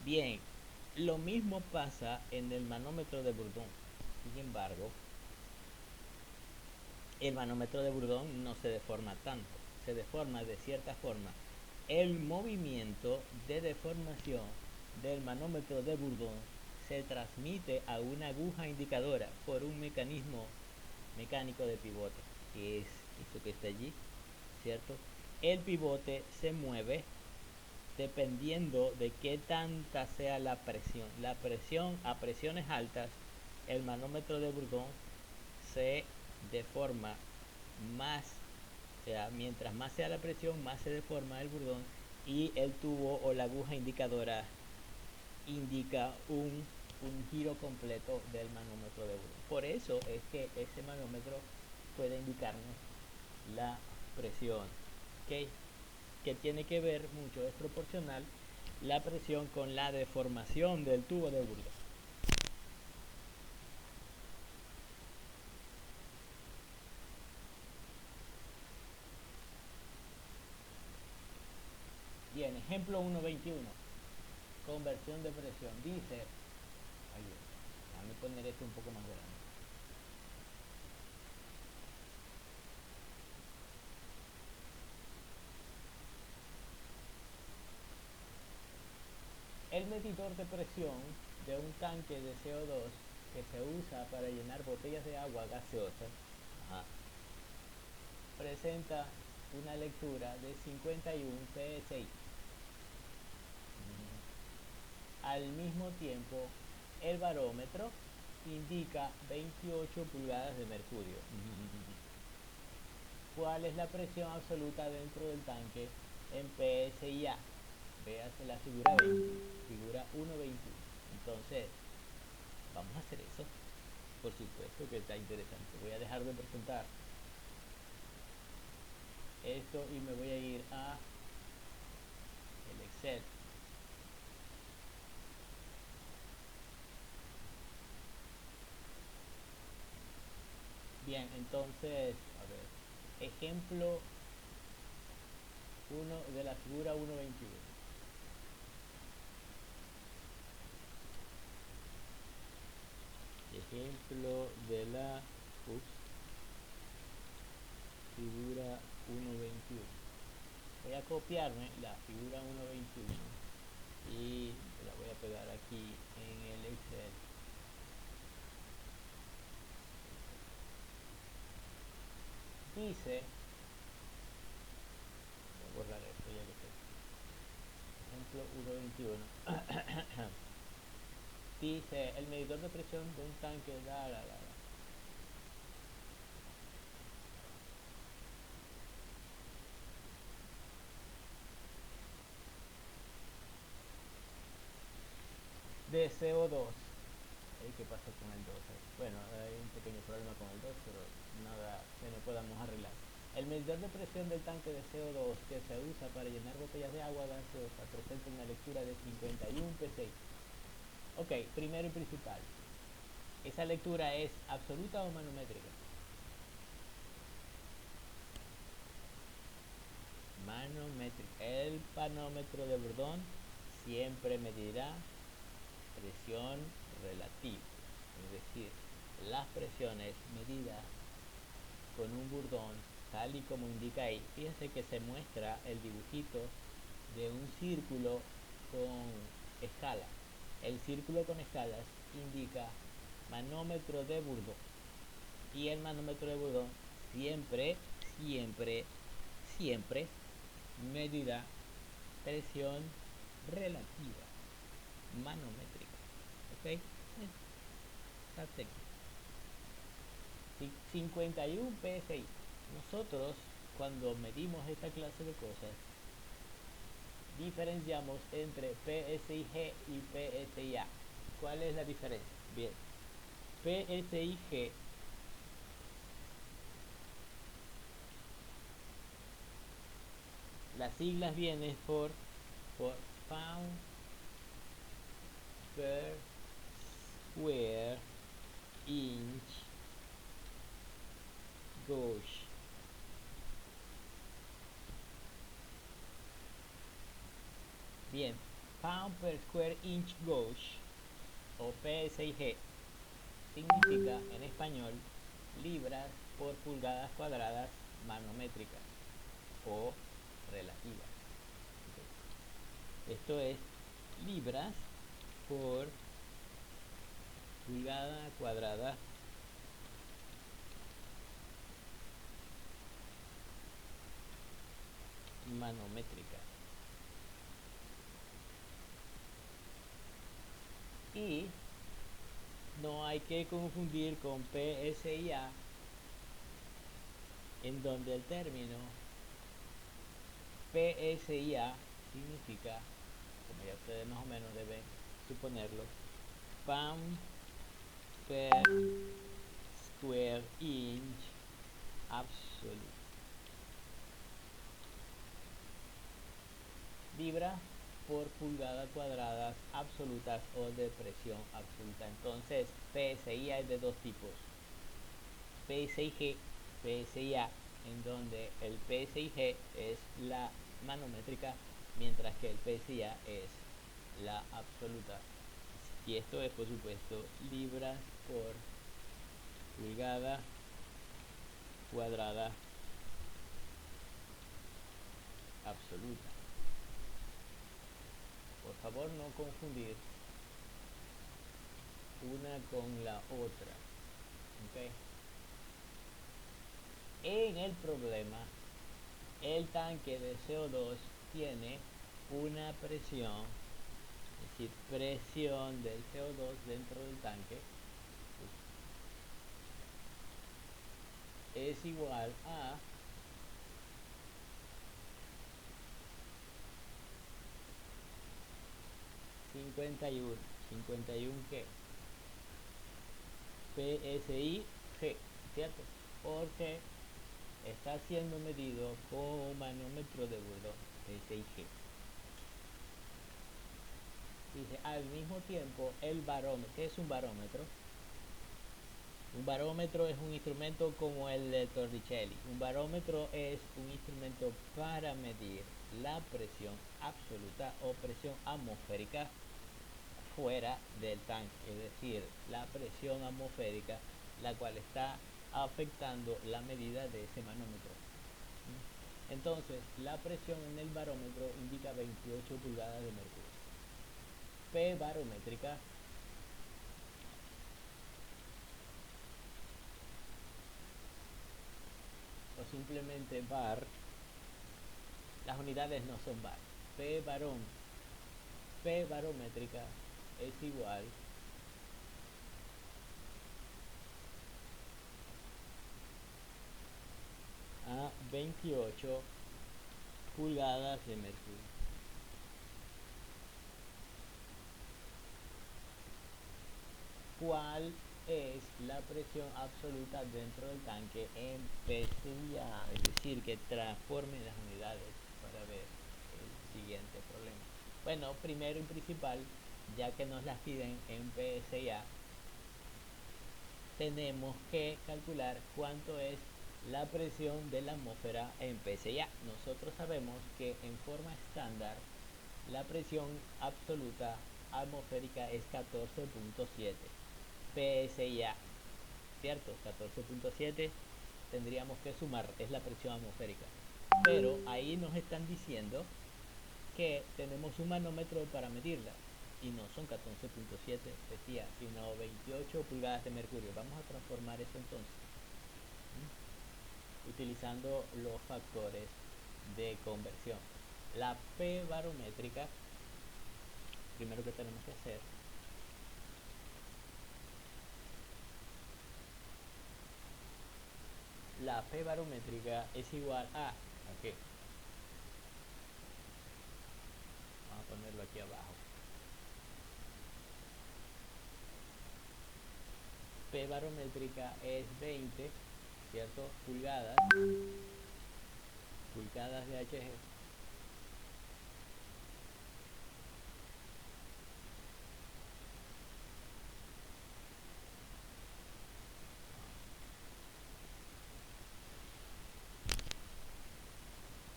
Bien, lo mismo pasa en el manómetro de Bourdon. Sin embargo, el manómetro de Bourdon no se deforma tanto, se deforma de cierta forma. El movimiento de deformación del manómetro de Bourdon se transmite a una aguja indicadora por un mecanismo mecánico de pivote, que es esto que está allí, ¿cierto? El pivote se mueve dependiendo de qué tanta sea la presión. La presión a presiones altas, el manómetro de Bourdon se deforma más, o sea, mientras más sea la presión, más se deforma el Bourdon y el tubo o la aguja indicadora indica un giro completo del manómetro de Bourdon. Por eso es que ese manómetro puede indicarnos la presión, ¿ok? Que tiene que ver mucho, es proporcional la presión con la deformación del tubo de Bourdon. Bien, ejemplo 1.21, conversión de presión. Dice, ay, déjame poner esto un poco más grande. El medidor de presión de un tanque de CO2 que se usa para llenar botellas de agua gaseosa, ajá, presenta una lectura de 51 psi. Al mismo tiempo, el barómetro indica 28 pulgadas de mercurio. ¿Cuál es la presión absoluta dentro del tanque en PSI? Véase la figura 20, figura 1.21. Entonces, vamos a hacer eso. Por supuesto que está interesante. Voy a dejar de presentar esto y me voy a ir a el Excel. Bien, entonces, a ver, ejemplo 1 de la figura 1.21. Ejemplo de la figura 1.21. Voy a copiarme la figura 1.21 y la voy a pegar aquí en el Excel. Dice, voy a borrar esto ya que tengo. Ejemplo 1.21. Dice el medidor de presión de un tanque, de CO2. ¿Qué pasó con el 2? Bueno, hay un pequeño problema con el 2, pero nada que no podamos arreglar. El medidor de presión del tanque de CO2 que se usa para llenar botellas de agua gaseosa presenta una lectura de 51 psi. Ok, primero y principal. ¿Esa lectura es absoluta o manométrica? Manométrica. El panómetro de Bourdon siempre medirá presión relativa. Es decir, las presiones medidas con un Bourdon, tal y como indica ahí. Fíjense que se muestra el dibujito de un círculo con escalas. El círculo con escalas indica manómetro de Bourdon. Y el manómetro de Bourdon siempre, siempre, siempre medirá presión relativa, manométrica. ¿Ok? Está técnico. 51 PSI. Nosotros, cuando medimos esta clase de cosas, diferenciamos entre PSIG y PSIA. ¿Cuál es la diferencia? Bien, PSIG las siglas vienen por pound per square inch gauge. Bien, pound per square inch gauge o PSIG significa en español libras por pulgadas cuadradas manométricas o relativas. Esto es libras por pulgada cuadrada manométrica. Y no hay que confundir con PSIA, en donde el término PSIA significa, como ya ustedes más o menos deben suponerlo, pound per square inch absolute. Libras por pulgada cuadradas absolutas o de presión absoluta. Entonces, PSIA es de dos tipos: PSIG, PSIA, en donde el PSIG es la manométrica, mientras que el PSIA es la absoluta. Y esto es, por supuesto, libras por pulgada cuadrada absoluta. Por favor, no confundir una con la otra. ¿Okay? En el problema, el tanque de CO2 tiene una presión, es decir, presión del CO2 dentro del tanque es igual a ¿51 qué? PSI G, ¿cierto? Porque está siendo medido con un manómetro de Bourdon, PSIG. Dice, al mismo tiempo, el barómetro. ¿Qué es un barómetro? Un barómetro es un instrumento como el de Torricelli. Un barómetro es un instrumento para medir la presión absoluta o presión atmosférica fuera del tanque, es decir, la presión atmosférica, la cual está afectando la medida de ese manómetro. Entonces, la presión en el barómetro indica 28 pulgadas de mercurio. P barométrica o simplemente bar, las unidades no son bar. P barométrica es igual a 28 pulgadas de mercurio. cuál es la presión absoluta dentro del tanque en PSI, es decir, que transforme las unidades para ver el siguiente problema. Bueno, primero y principal, ya que nos las piden en PSI, tenemos que calcular cuánto es la presión de la atmósfera en PSI. Nosotros sabemos que en forma estándar la presión absoluta atmosférica es 14.7 PSI, ¿cierto? 14.7 tendríamos que sumar, es la presión atmosférica. Pero ahí nos están diciendo que tenemos un manómetro para medirla y no son 14.7 decía, sino 28 pulgadas de mercurio. Vamos a transformar eso entonces, utilizando los factores de conversión. La P barométrica, primero que tenemos que hacer, la P barométrica es igual a, ok, vamos a ponerlo aquí abajo. P barométrica es 20, ¿cierto? Pulgadas de Hg.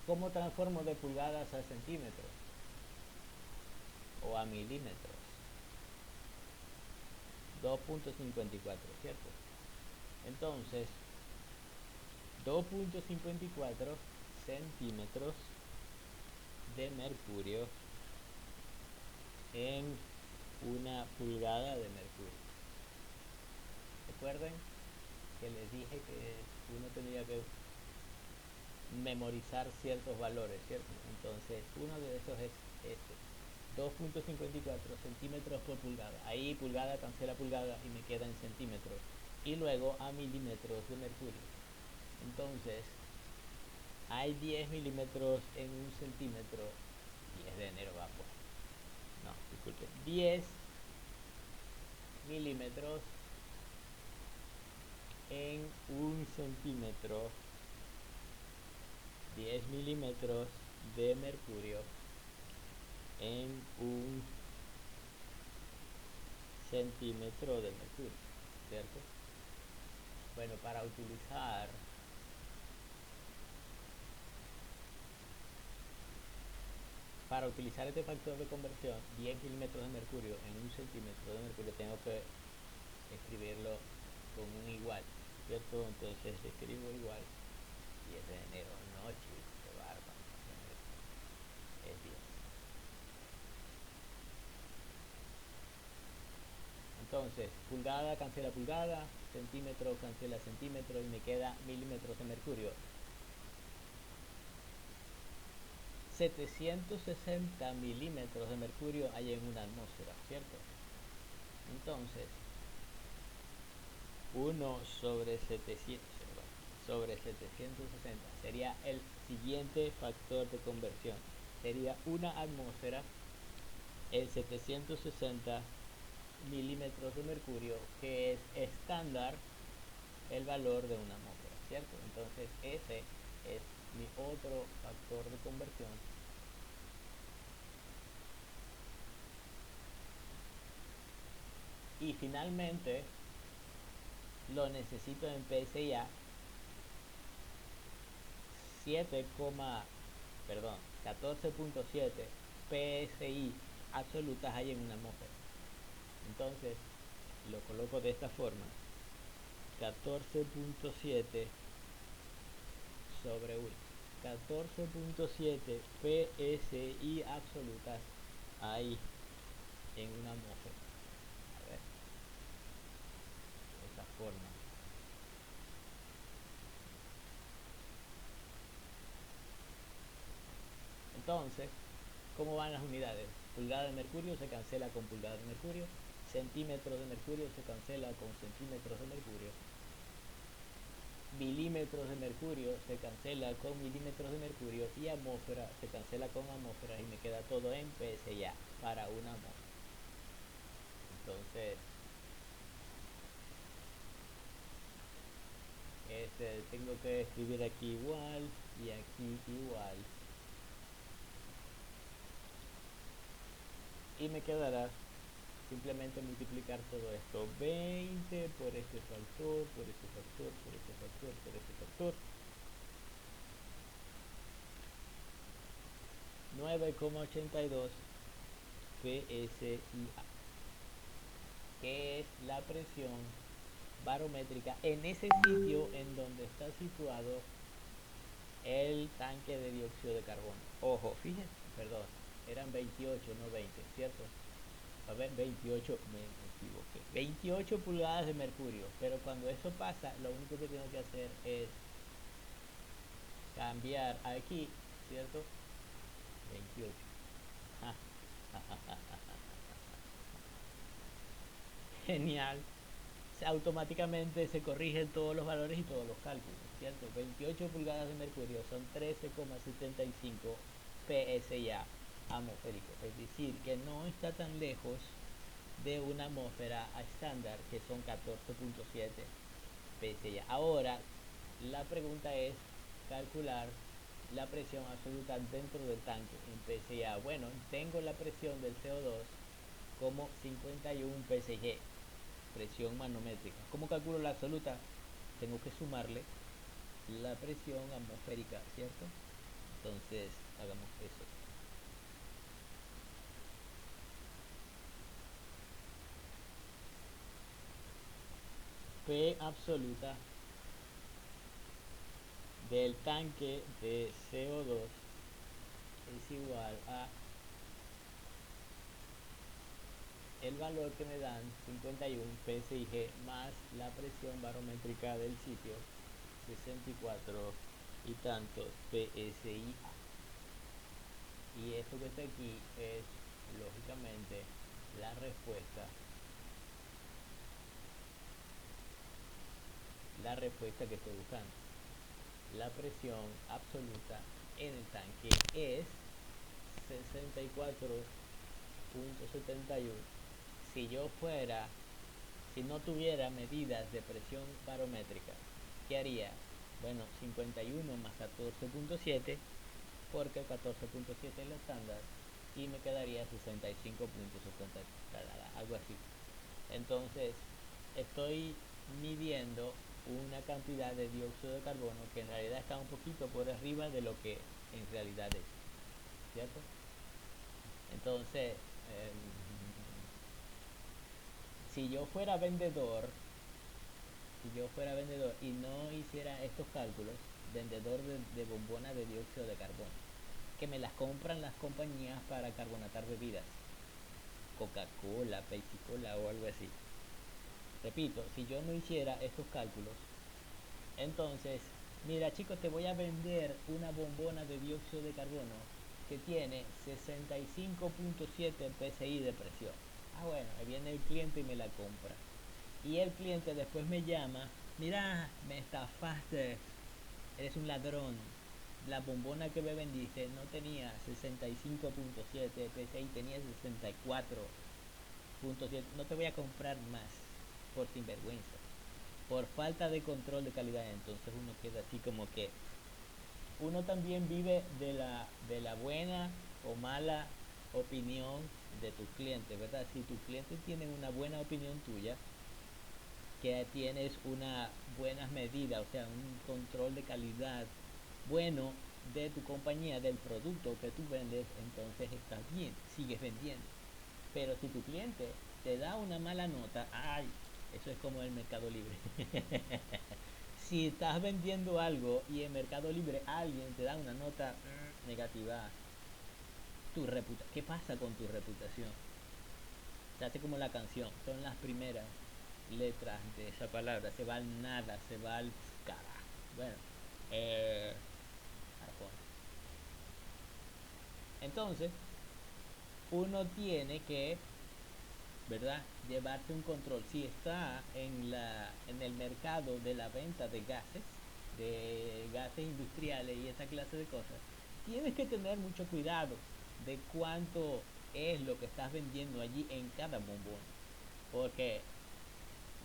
¿Cómo transformo de pulgadas a centímetros o a milímetros? 2.54, ¿cierto? Entonces, 2.54 centímetros de mercurio en una pulgada de mercurio. Recuerden que les dije que uno tendría que memorizar ciertos valores, ¿cierto? Entonces, uno de esos es este, 2.54 centímetros por pulgada. Ahí pulgada cancela pulgada y me queda en centímetros. Y luego a milímetros de mercurio. Entonces, hay 10 milímetros en un centímetro. 10 de enero va pues. No, disculpe. 10 milímetros en un centímetro. 10 milímetros de mercurio en un centímetro de mercurio, ¿cierto? Bueno, para utilizar este factor de conversión, 10 milímetros de mercurio en un centímetro de mercurio, tengo que escribirlo con un igual, ¿cierto? Entonces escribo igual, 10 de enero, noche, qué bárbaro, es 10. Entonces, pulgada cancela pulgada, centímetro cancela centímetro y me queda milímetros de mercurio. 760 milímetros de mercurio hay en una atmósfera, ¿cierto? Entonces, 1 sobre 760 sería el siguiente factor de conversión. Sería una atmósfera, el 760 milímetros de mercurio, que es estándar el valor de una atmósfera, ¿cierto? Entonces ese es mi otro factor de conversión. Y finalmente lo necesito en PSI 14.7 PSI absolutas hay en una atmósfera. Entonces lo coloco de esta forma: 14.7 sobre 1. 14.7 PSI absolutas hay en una atmósfera. A ver, de esta forma. Entonces, ¿cómo van las unidades? Pulgada de mercurio se cancela con pulgada de mercurio, centímetros de mercurio se cancela con centímetros de mercurio, milímetros de mercurio se cancela con milímetros de mercurio y atmósfera se cancela con atmósfera y me queda todo en PSI para una atmósfera. Entonces, tengo que escribir aquí igual y aquí igual. Y me quedará simplemente multiplicar todo esto. 20 por este factor, por este factor, por este factor, por este factor. 9,82 PSI, que es la presión barométrica en ese sitio en donde está situado el tanque de dióxido de carbono. Ojo, fíjense, perdón, eran 28, no 20, ¿cierto? A ver, 28, me equivoqué. 28 pulgadas de mercurio, pero cuando eso pasa, lo único que tengo que hacer es cambiar aquí, ¿cierto? 28. Genial. Automáticamente se corrigen todos los valores y todos los cálculos, ¿cierto? 28 pulgadas de mercurio son 13,75 PSI atmosférico, es decir, que no está tan lejos de una atmósfera estándar que son 14,7 PSI. Ahora, la pregunta es calcular la presión absoluta dentro del tanque en PSI. Bueno, tengo la presión del CO2 como 51 PSI, presión manométrica. ¿Cómo calculo la absoluta? Tengo que sumarle la presión atmosférica, ¿cierto? Entonces, hagamos eso. P absoluta del tanque de CO2 es igual a el valor que me dan 51 PSIG más la presión barométrica del sitio 64 y tantos PSIA. Y esto que está aquí es lógicamente la respuesta que estoy buscando. La presión absoluta en el tanque es 64,71. Si yo fuera, si no tuviera medidas de presión barométrica, ¿qué haría? Bueno, 51 más 14,7, porque 14,7 es el estándar, y me quedaría 65,70, algo así. Entonces, estoy midiendo una cantidad de dióxido de carbono que en realidad está un poquito por arriba de lo que en realidad es, ¿cierto? Entonces, si yo fuera vendedor, y no hiciera estos cálculos, vendedor de bombonas de dióxido de carbono, que me las compran las compañías para carbonatar bebidas, Coca-Cola, Pepsi-Cola o algo así. Repito, si yo no hiciera estos cálculos, entonces, mira chicos, te voy a vender una bombona de dióxido de carbono que tiene 65,7 PSI de presión. Ah, bueno, ahí viene el cliente y me la compra. Y el cliente después me llama, mira, me estafaste, eres un ladrón. La bombona que me vendiste no tenía 65,7 PSI, tenía 64,7. No te voy a comprar más por sinvergüenza, por falta de control de calidad. Entonces uno queda así como que uno también vive de la buena o mala opinión de tus clientes, ¿verdad? Si tus clientes tienen una buena opinión tuya, que tienes una buenas medidas, o sea, un control de calidad bueno de tu compañía, del producto que tú vendes, entonces estás bien, sigues vendiendo. Pero si tu cliente te da una mala nota, ay, eso es como el Mercado Libre. Si estás vendiendo algo y en Mercado Libre alguien te da una nota negativa, ¿qué pasa con tu reputación? Se hace como la canción, son las primeras letras de esa palabra, se va al nada, se va al carajo. Bueno, eh, entonces uno tiene que, ¿verdad?, llevarse un control. Si está en el mercado de la venta de gases industriales y esa clase de cosas, tienes que tener mucho cuidado de cuánto es lo que estás vendiendo allí en cada bombón, porque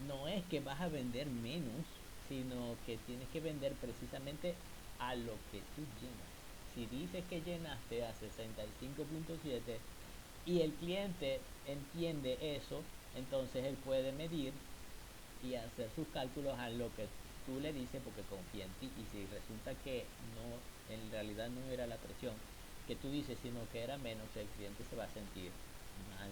no es que vas a vender menos, sino que tienes que vender precisamente a lo que tú llenas. Si dices que llenaste a 65.7 y el cliente entiende eso, entonces él puede medir y hacer sus cálculos a lo que tú le dices porque confía en ti. Y si resulta que no, en realidad no era la presión que tú dices, sino que era menos, el cliente se va a sentir mal,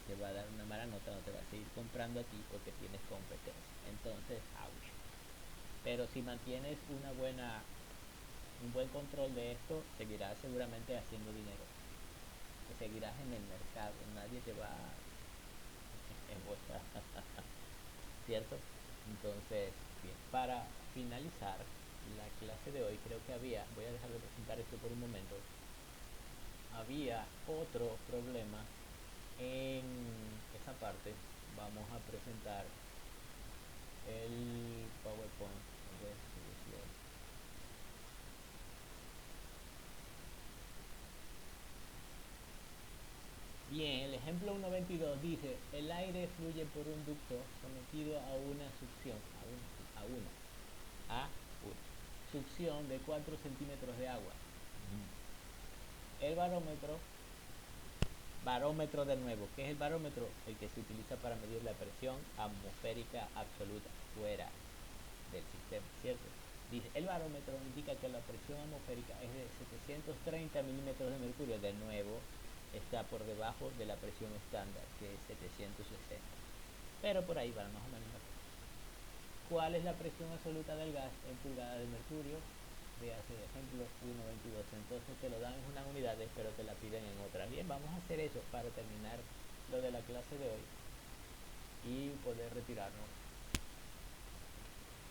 te va a dar una mala nota, no te va a seguir comprando a ti porque tienes competencia. Entonces, ouch. Pero si mantienes un buen control de esto, seguirás seguramente haciendo dinero. Seguirás en el mercado, nadie te va a embolsar. ¿Cierto? Entonces, bien, para finalizar la clase de hoy, creo que voy a dejar de presentar esto por un momento, había otro problema en esa parte. Vamos a presentar el PowerPoint. Bien, el ejemplo 1.22 dice, el aire fluye por un ducto sometido a una succión, a una succión de 4 centímetros de agua. El barómetro de nuevo, ¿qué es el barómetro? El que se utiliza para medir la presión atmosférica absoluta fuera del sistema, ¿cierto? Dice, el barómetro indica que la presión atmosférica es de 730 milímetros de mercurio. De nuevo, está por debajo de la presión estándar, que es 760. Pero por ahí van más o menos. ¿Cuál es la presión absoluta del gas en pulgadas de mercurio? Véase de ejemplo 1.22. Entonces te lo dan en unas unidades, pero te la piden en otras. Bien, vamos a hacer eso para terminar lo de la clase de hoy y poder retirarnos.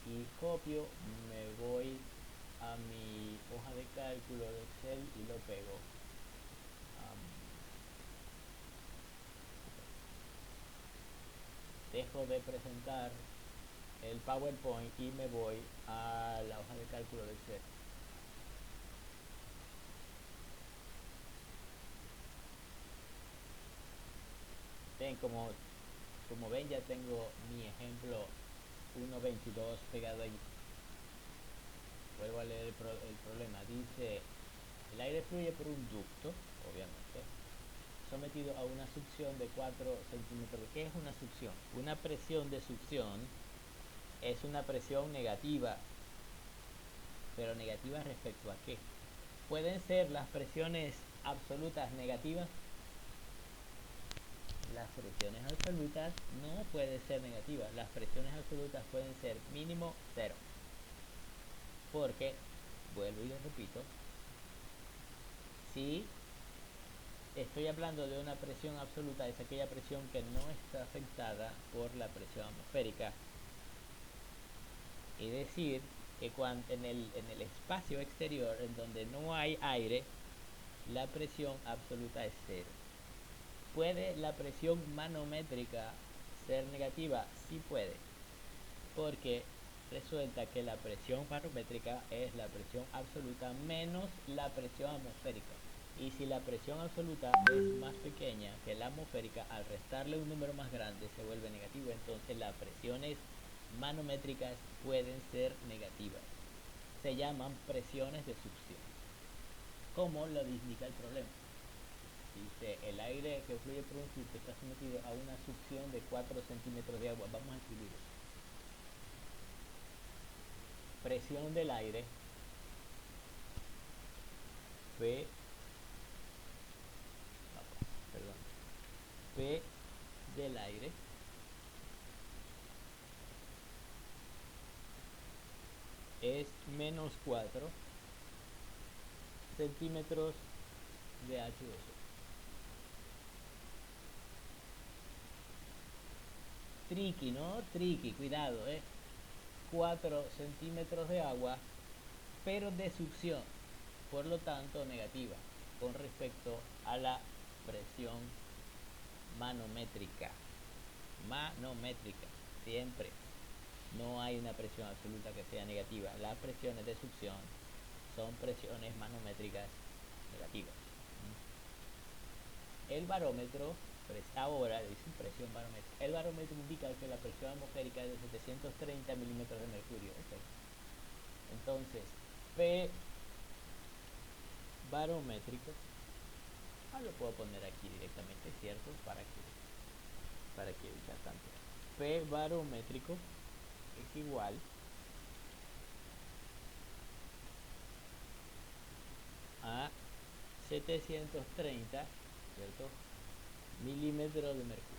Y copio, me voy a mi hoja de cálculo de Excel y lo pego. Dejo de presentar el PowerPoint y me voy a la hoja de cálculo de Excel. Ven, como ven, ya tengo mi ejemplo 1.22 pegado ahí. Vuelvo a leer el problema. Dice, el aire fluye por un ducto, obviamente, sometido a una succión de 4 centímetros. ¿Qué es una succión? Una presión de succión es una presión negativa. Pero negativa respecto a qué? Pueden ser las presiones absolutas negativas. Las presiones absolutas no pueden ser negativas. Las presiones absolutas pueden ser mínimo 0. Porque, vuelvo y les repito, si estoy hablando de una presión absoluta, es aquella presión que no está afectada por la presión atmosférica. Es decir, que en el espacio exterior, en donde no hay aire, la presión absoluta es 0. ¿Puede la presión manométrica ser negativa? Sí puede, porque resulta que la presión manométrica es la presión absoluta menos la presión atmosférica. Y si la presión absoluta es más pequeña que la atmosférica, al restarle un número más grande se vuelve negativo. Entonces las presiones manométricas pueden ser negativas. Se llaman presiones de succión. ¿Cómo lo indica el problema? Dice, el aire que fluye por un ducto está sometido a una succión de 4 centímetros de agua. Vamos a escribir eso. Presión del aire, P, P del aire es menos 4 centímetros de H2O. Tricky, ¿no? Tricky, cuidado, 4 centímetros de agua, pero de succión, por lo tanto negativa, con respecto a la presión manométrica. Manométrica, siempre. No hay una presión absoluta que sea negativa. Las presiones de succión son presiones manométricas negativas. El barómetro, ahora le dicen presión barométrica. El barómetro indica que la presión atmosférica es de 730 milímetros de mercurio. Okay. Entonces, P barométrico, lo puedo poner aquí directamente, ¿cierto? Para que evita tanto. P barométrico es igual a 730, ¿cierto? Milímetros de mercurio.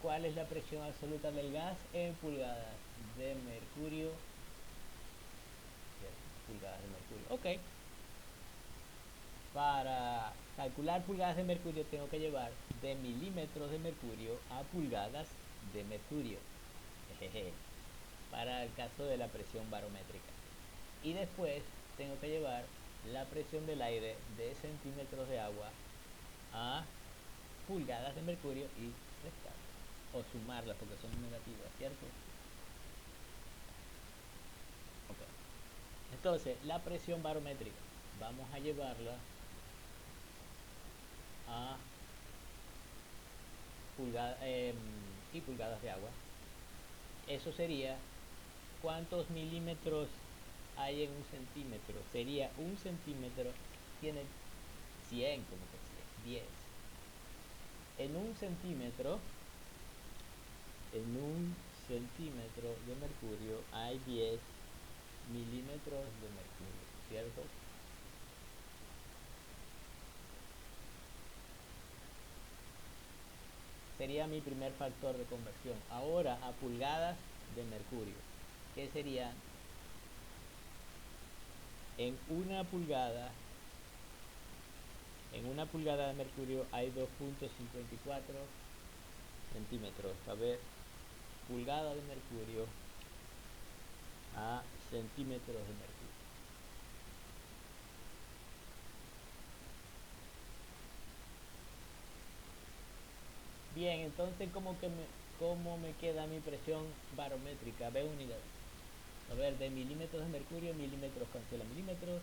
¿Cuál es la presión absoluta del gas en pulgadas de mercurio? ¿Cierto? Pulgadas de mercurio. Ok. Para calcular pulgadas de mercurio tengo que llevar de milímetros de mercurio a pulgadas de mercurio. Jejeje. Para el caso de la presión barométrica. Y después tengo que llevar la presión del aire de centímetros de agua a pulgadas de mercurio y restar o sumarlas porque son negativas, ¿cierto? Okay. Entonces la presión barométrica vamos a llevarla a y pulgadas de agua. Eso sería, ¿cuántos milímetros hay en un centímetro? Sería un centímetro, tiene 100, como que 100, 10. En un centímetro, de mercurio hay 10 milímetros de mercurio, ¿cierto? Sería mi primer factor de conversión. Ahora a pulgadas de mercurio, que sería en una pulgada de mercurio hay 2.54 centímetros. A ver, pulgada de mercurio a centímetros de mercurio. Bien, entonces ¿cómo me queda mi presión barométrica? Ve unidades. A ver, de milímetros de mercurio, milímetros cancela milímetros,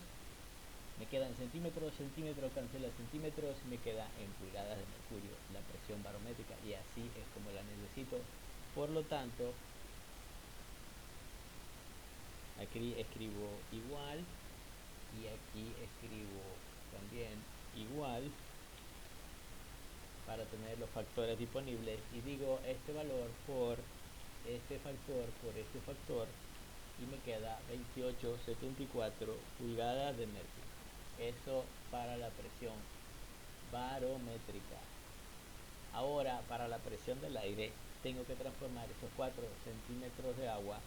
me queda en centímetros, centímetros cancela centímetros, me queda en pulgadas de mercurio la presión barométrica, y así es como la necesito. Por lo tanto, aquí escribo igual y aquí escribo también igual para tener los factores disponibles, y digo este valor por este factor y me queda 28,74 pulgadas de mercurio. Eso para la presión barométrica. Ahora, para la presión del aire, tengo que transformar esos 4 centímetros de agua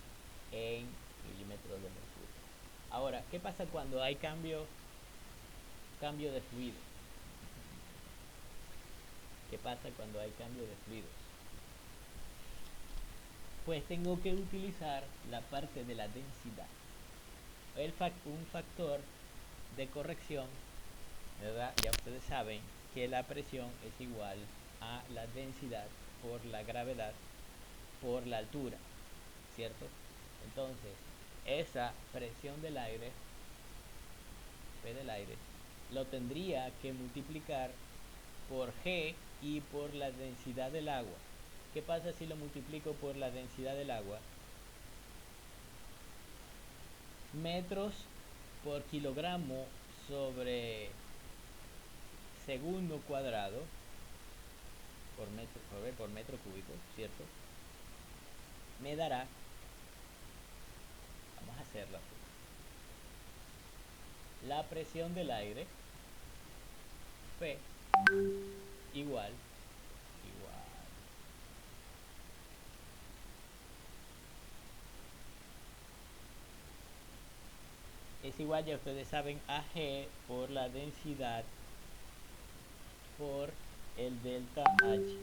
en milímetros de mercurio. Ahora, ¿qué pasa cuando hay cambio de fluido? ¿Qué pasa cuando hay cambio de fluidos? Pues tengo que utilizar la parte de la densidad. Un factor de corrección, ¿verdad? Ya ustedes saben que la presión es igual a la densidad por la gravedad por la altura, ¿cierto? Entonces, esa presión del aire, P del aire, lo tendría que multiplicar por G y por la densidad del agua. ¿Qué pasa si lo multiplico por la densidad del agua? Metros por kilogramo sobre segundo cuadrado por metro cúbico, ¿cierto? Me dará, vamos a hacerla, la presión del aire, P, igual es igual, ya ustedes saben, a G por la densidad por el delta H.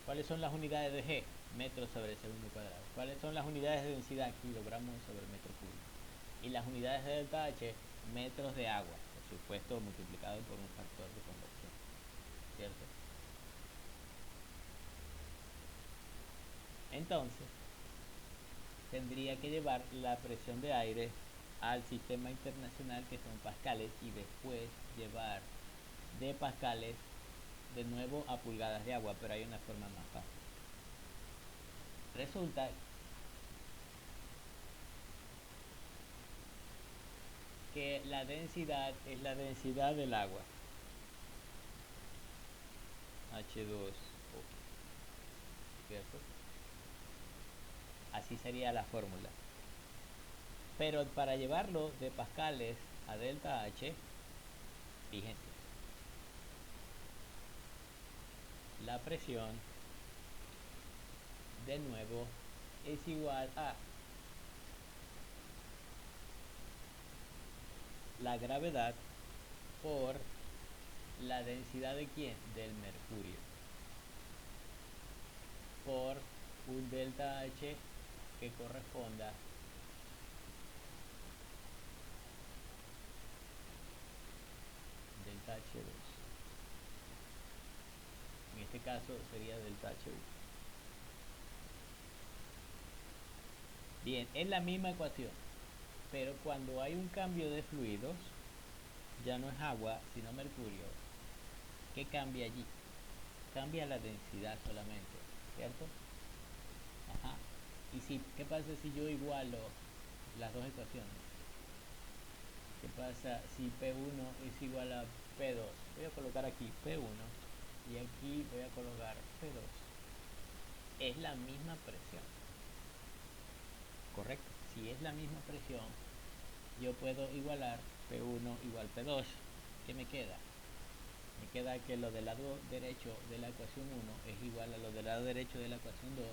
¿Cuáles son las unidades de G? Metros sobre segundo cuadrado. ¿Cuáles son las unidades de densidad? Kilogramos sobre metro cúbico. Y las unidades de delta H, metros de agua, por supuesto, multiplicado por un factor de conversión, ¿cierto? Entonces, tendría que llevar la presión de aire al sistema internacional, que son pascales, y después llevar de pascales de nuevo a pulgadas de agua, pero hay una forma más fácil. Resulta que la densidad es la densidad del agua, H2O, ¿cierto? Así sería la fórmula. Pero para llevarlo de pascales a delta H, fíjense, la presión de nuevo es igual a la gravedad por la densidad de quién, del mercurio, por un delta H que corresponda delta H2. En este caso sería delta H1. Bien, es la misma ecuación, pero cuando hay un cambio de fluidos, ya no es agua, sino mercurio. ¿Qué cambia allí? Cambia la densidad solamente, ¿cierto? Ajá. ¿Y si, qué pasa si yo igualo las dos ecuaciones? ¿Qué pasa si P1 es igual a P2? Voy a colocar aquí P1 y aquí voy a colocar P2. Es la misma presión, ¿correcto? Si es la misma presión, yo puedo igualar P1 igual P2. ¿Qué me queda? Me queda que lo del lado derecho de la ecuación 1 es igual a lo del lado derecho de la ecuación 2.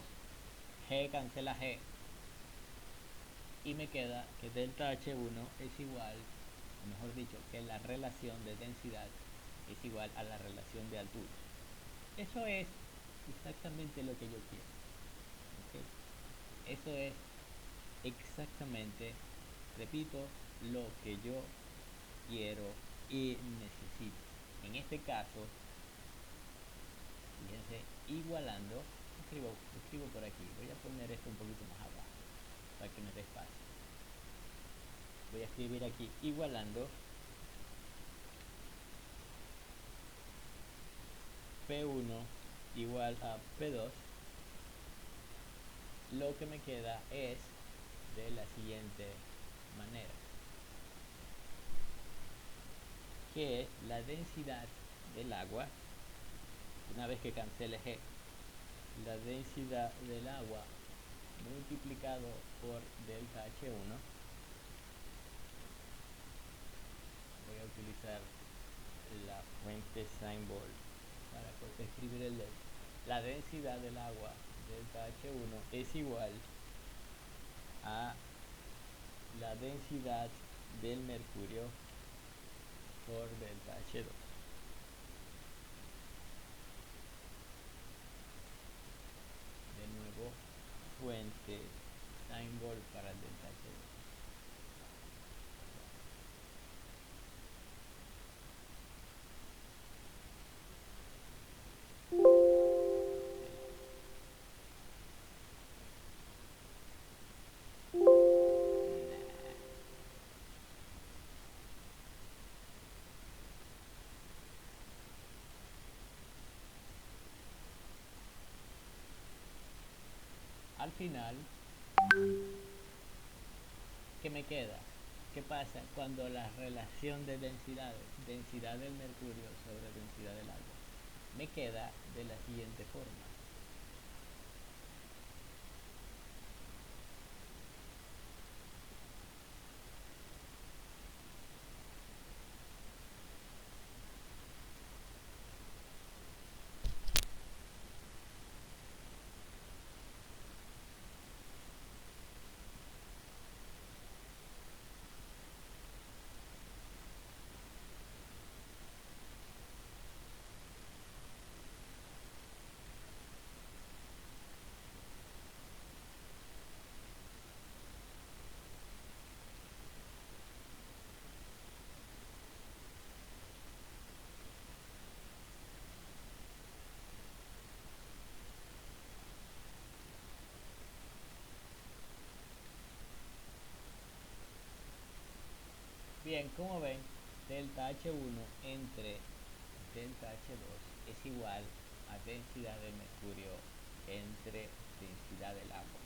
G cancela G. Y me queda que delta H1 es igual, o mejor dicho, que la relación de densidad es igual a la relación de altura. Eso es exactamente lo que yo quiero. ¿Okay? Eso es exactamente, repito, lo que yo quiero y necesito. En este caso, fíjense, igualando, escribo por aquí, voy a poner esto un poquito más abajo para que me dé espacio. Voy a escribir aquí igualando P1 igual a P2. Lo que me queda es de la siguiente manera, que la densidad del agua, una vez que cancele G, la densidad del agua multiplicado por delta H1, voy a utilizar la fuente symbol para escribir el delta. La densidad del agua delta H1 es igual a la densidad del mercurio por delta H2. De nuevo, fuente symbol para el delta H2. Al final, ¿qué me queda? ¿Qué pasa cuando la relación de densidades, densidad del mercurio sobre densidad del agua, me queda de la siguiente forma? Bien, como ven, delta H1 entre delta H2 es igual a densidad de mercurio entre densidad del agua,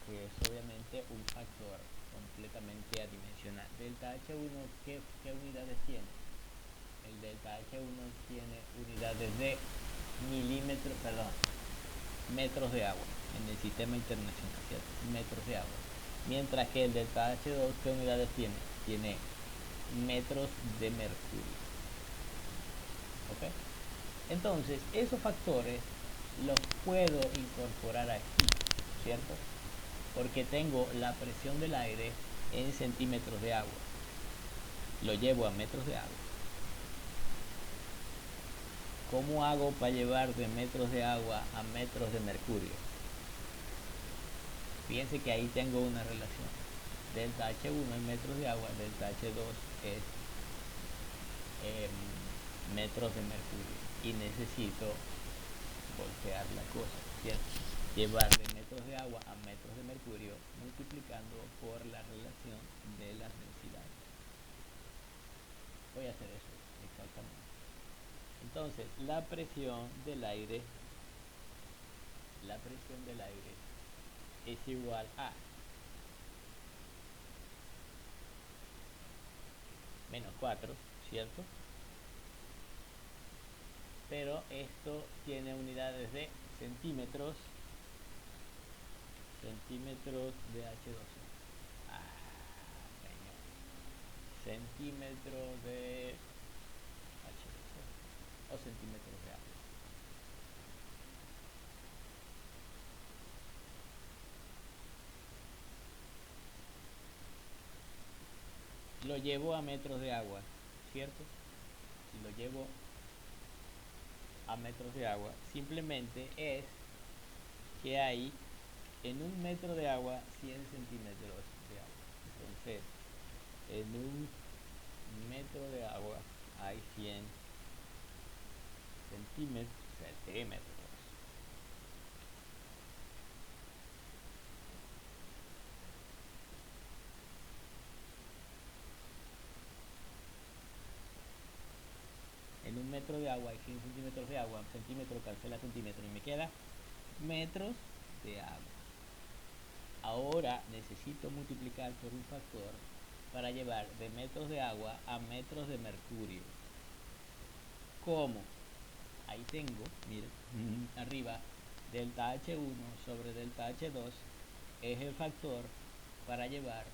que es obviamente un factor completamente adimensional. Delta H1, ¿qué unidades tiene? El delta H1 tiene unidades de metros de agua en el sistema internacional, ¿cierto? Metros de agua. Mientras que el delta H2, ¿qué unidades tiene? Tiene metros de mercurio. ¿Ok? Entonces, esos factores los puedo incorporar aquí, ¿cierto? Porque tengo la presión del aire en centímetros de agua. Lo llevo a metros de agua. ¿Cómo hago para llevar de metros de agua a metros de mercurio? Fíjense que ahí tengo una relación. Delta H1 en metros de agua, delta H2 es metros de mercurio. Y necesito voltear la cosa, ¿cierto? Llevar de metros de agua a metros de mercurio multiplicando por la relación de las densidades. Voy a hacer eso exactamente. Entonces, la presión del aire es igual a menos 4, ¿cierto? Pero esto tiene unidades de centímetros de H2O. Señor. Centímetros de H2O o centímetros de agua. Lo llevo a metros de agua, ¿cierto? Si lo llevo a metros de agua, simplemente es que hay en un metro de agua 100 centímetros de agua. Entonces, en un metro de agua hay 100 centímetros. En un metro de agua hay 100 centímetros de agua, centímetro cancela centímetro y me queda metros de agua. Ahora necesito multiplicar por un factor para llevar de metros de agua a metros de mercurio. ¿Cómo? Ahí tengo, miren, arriba, delta H1 sobre delta H2 es el factor para llevar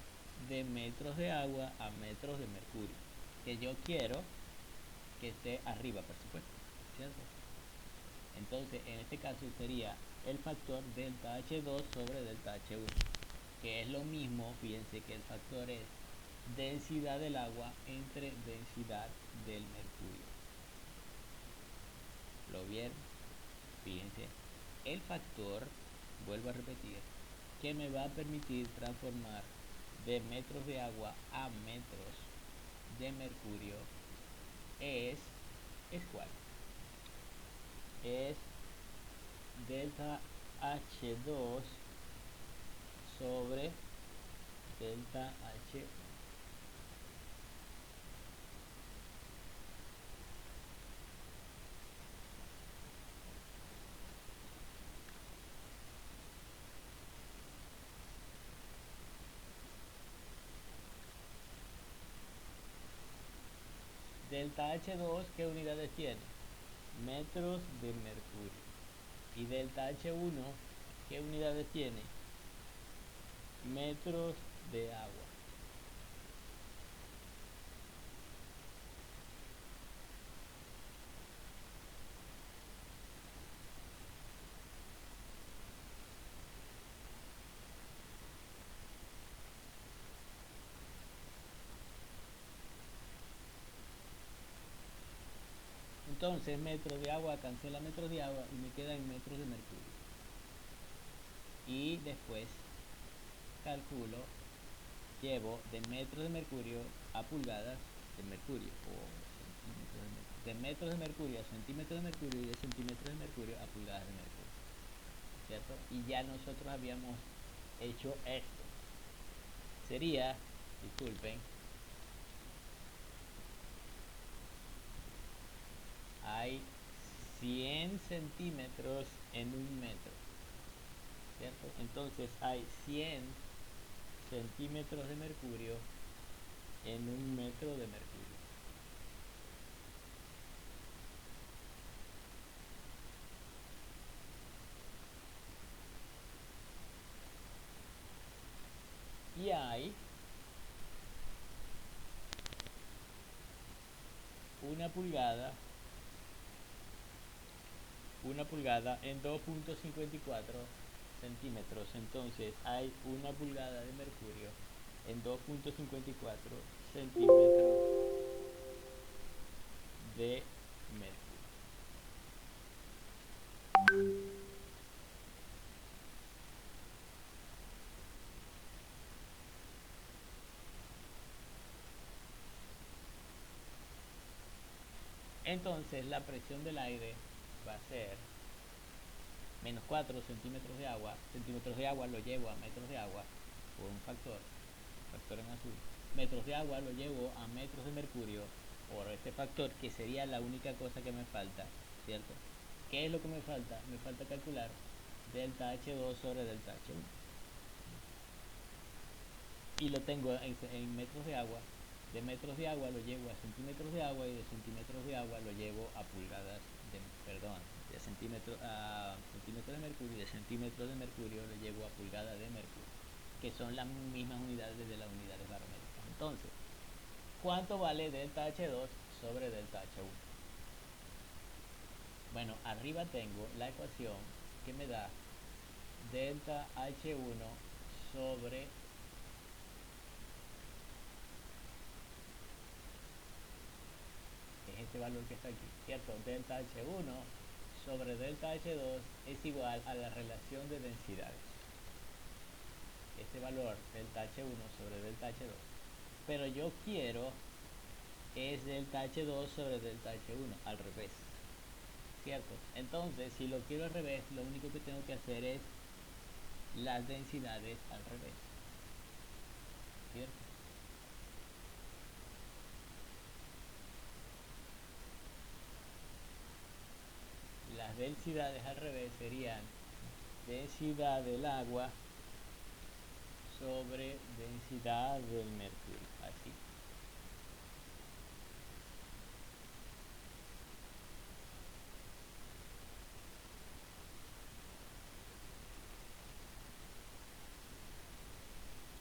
de metros de agua a metros de mercurio, que yo quiero que esté arriba, por supuesto, ¿cierto? Entonces, en este caso sería el factor delta H2 sobre delta H1, que es lo mismo, fíjense que el factor es densidad del agua entre densidad del mercurio. ¿Lo vieron? Fíjense, el factor, vuelvo a repetir, que me va a permitir transformar de metros de agua a metros de mercurio es cuál? Es delta H2 sobre delta H1. Delta H2, ¿qué unidades tiene? Metros de mercurio. Y delta H1, ¿qué unidades tiene? Metros de agua. Entonces, metros de agua cancela metros de agua y me queda en metros de mercurio. Y después calculo, llevo de metros de mercurio a pulgadas de mercurio o centímetros de metros de mercurio a centímetros de mercurio y de centímetros de mercurio a pulgadas de mercurio, ¿cierto? Y ya nosotros habíamos hecho esto. Sería disculpen, hay 100 centímetros en un metro, ¿cierto? Entonces hay 100 centímetros de mercurio en un metro de mercurio. Y hay una pulgada, una pulgada en 2.54 centímetros. Entonces hay una pulgada de mercurio en 2.54 centímetros de mercurio. Entonces la presión del aire va a ser menos 4 centímetros de agua. Centímetros de agua lo llevo a metros de agua por un factor en azul. Metros de agua lo llevo a metros de mercurio por este factor, que sería la única cosa que me falta, ¿cierto? ¿Qué es lo que me falta? Me falta calcular delta H2 sobre delta H1. Y lo tengo en metros de agua. De metros de agua lo llevo a centímetros de agua, y de centímetros de agua lo llevo a pulgadas de, perdón, de centímetros a centímetros de mercurio, y de centímetros de mercurio lo llevo a pulgadas de mercurio, que son las mismas unidades de las unidades barométricas. Entonces, ¿cuánto vale delta H2 sobre delta H1? Bueno, arriba tengo la ecuación que me da delta H1 sobre es este valor que está aquí, ¿cierto? Delta H1 sobre delta H2 es igual a la relación de densidades. Este valor, delta H1 sobre delta H2. Pero yo quiero es delta H2 sobre delta H1, al revés, ¿cierto? Entonces, si lo quiero al revés, lo único que tengo que hacer es las densidades al revés, ¿cierto? Las densidades al revés serían densidad del agua sobre densidad del mercurio, así.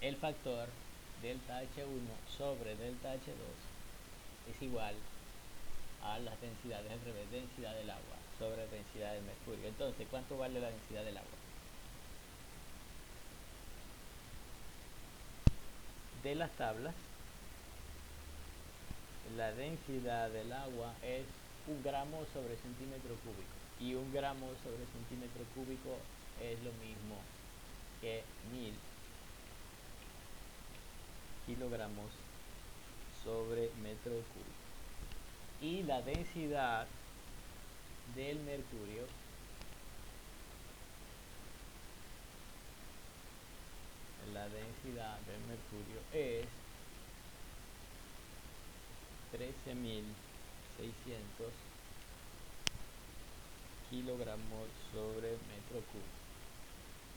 El factor delta H1 sobre delta H2 es igual a las densidades al revés, densidad del agua sobre densidad del mercurio. Entonces, ¿cuánto vale la densidad del agua? De las tablas, la densidad del agua es 1 gramo sobre centímetro cúbico, y 1 gramo sobre centímetro cúbico es lo mismo que 1000 kilogramos sobre metro cúbico. Y la densidad del mercurio, es 13.600 kilogramos sobre metro cúbico.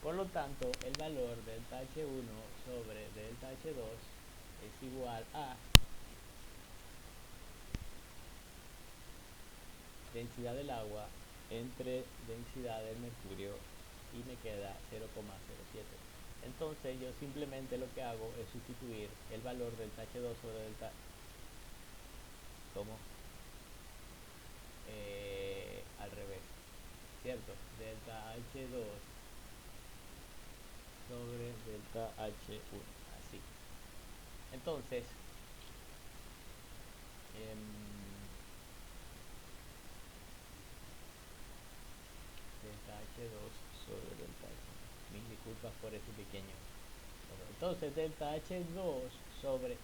Por lo tanto, el valor delta H1 sobre delta H2 es igual a densidad del agua entre densidad del mercurio, y me queda 0,07. Entonces yo simplemente lo que hago es sustituir el valor del H2 sobre delta como al revés, ¿cierto? Delta H2 sobre delta H1, así. Entonces, eh, delta H2 sobre delta H1. Mis disculpas por ese pequeño. Entonces, delta H2 sobre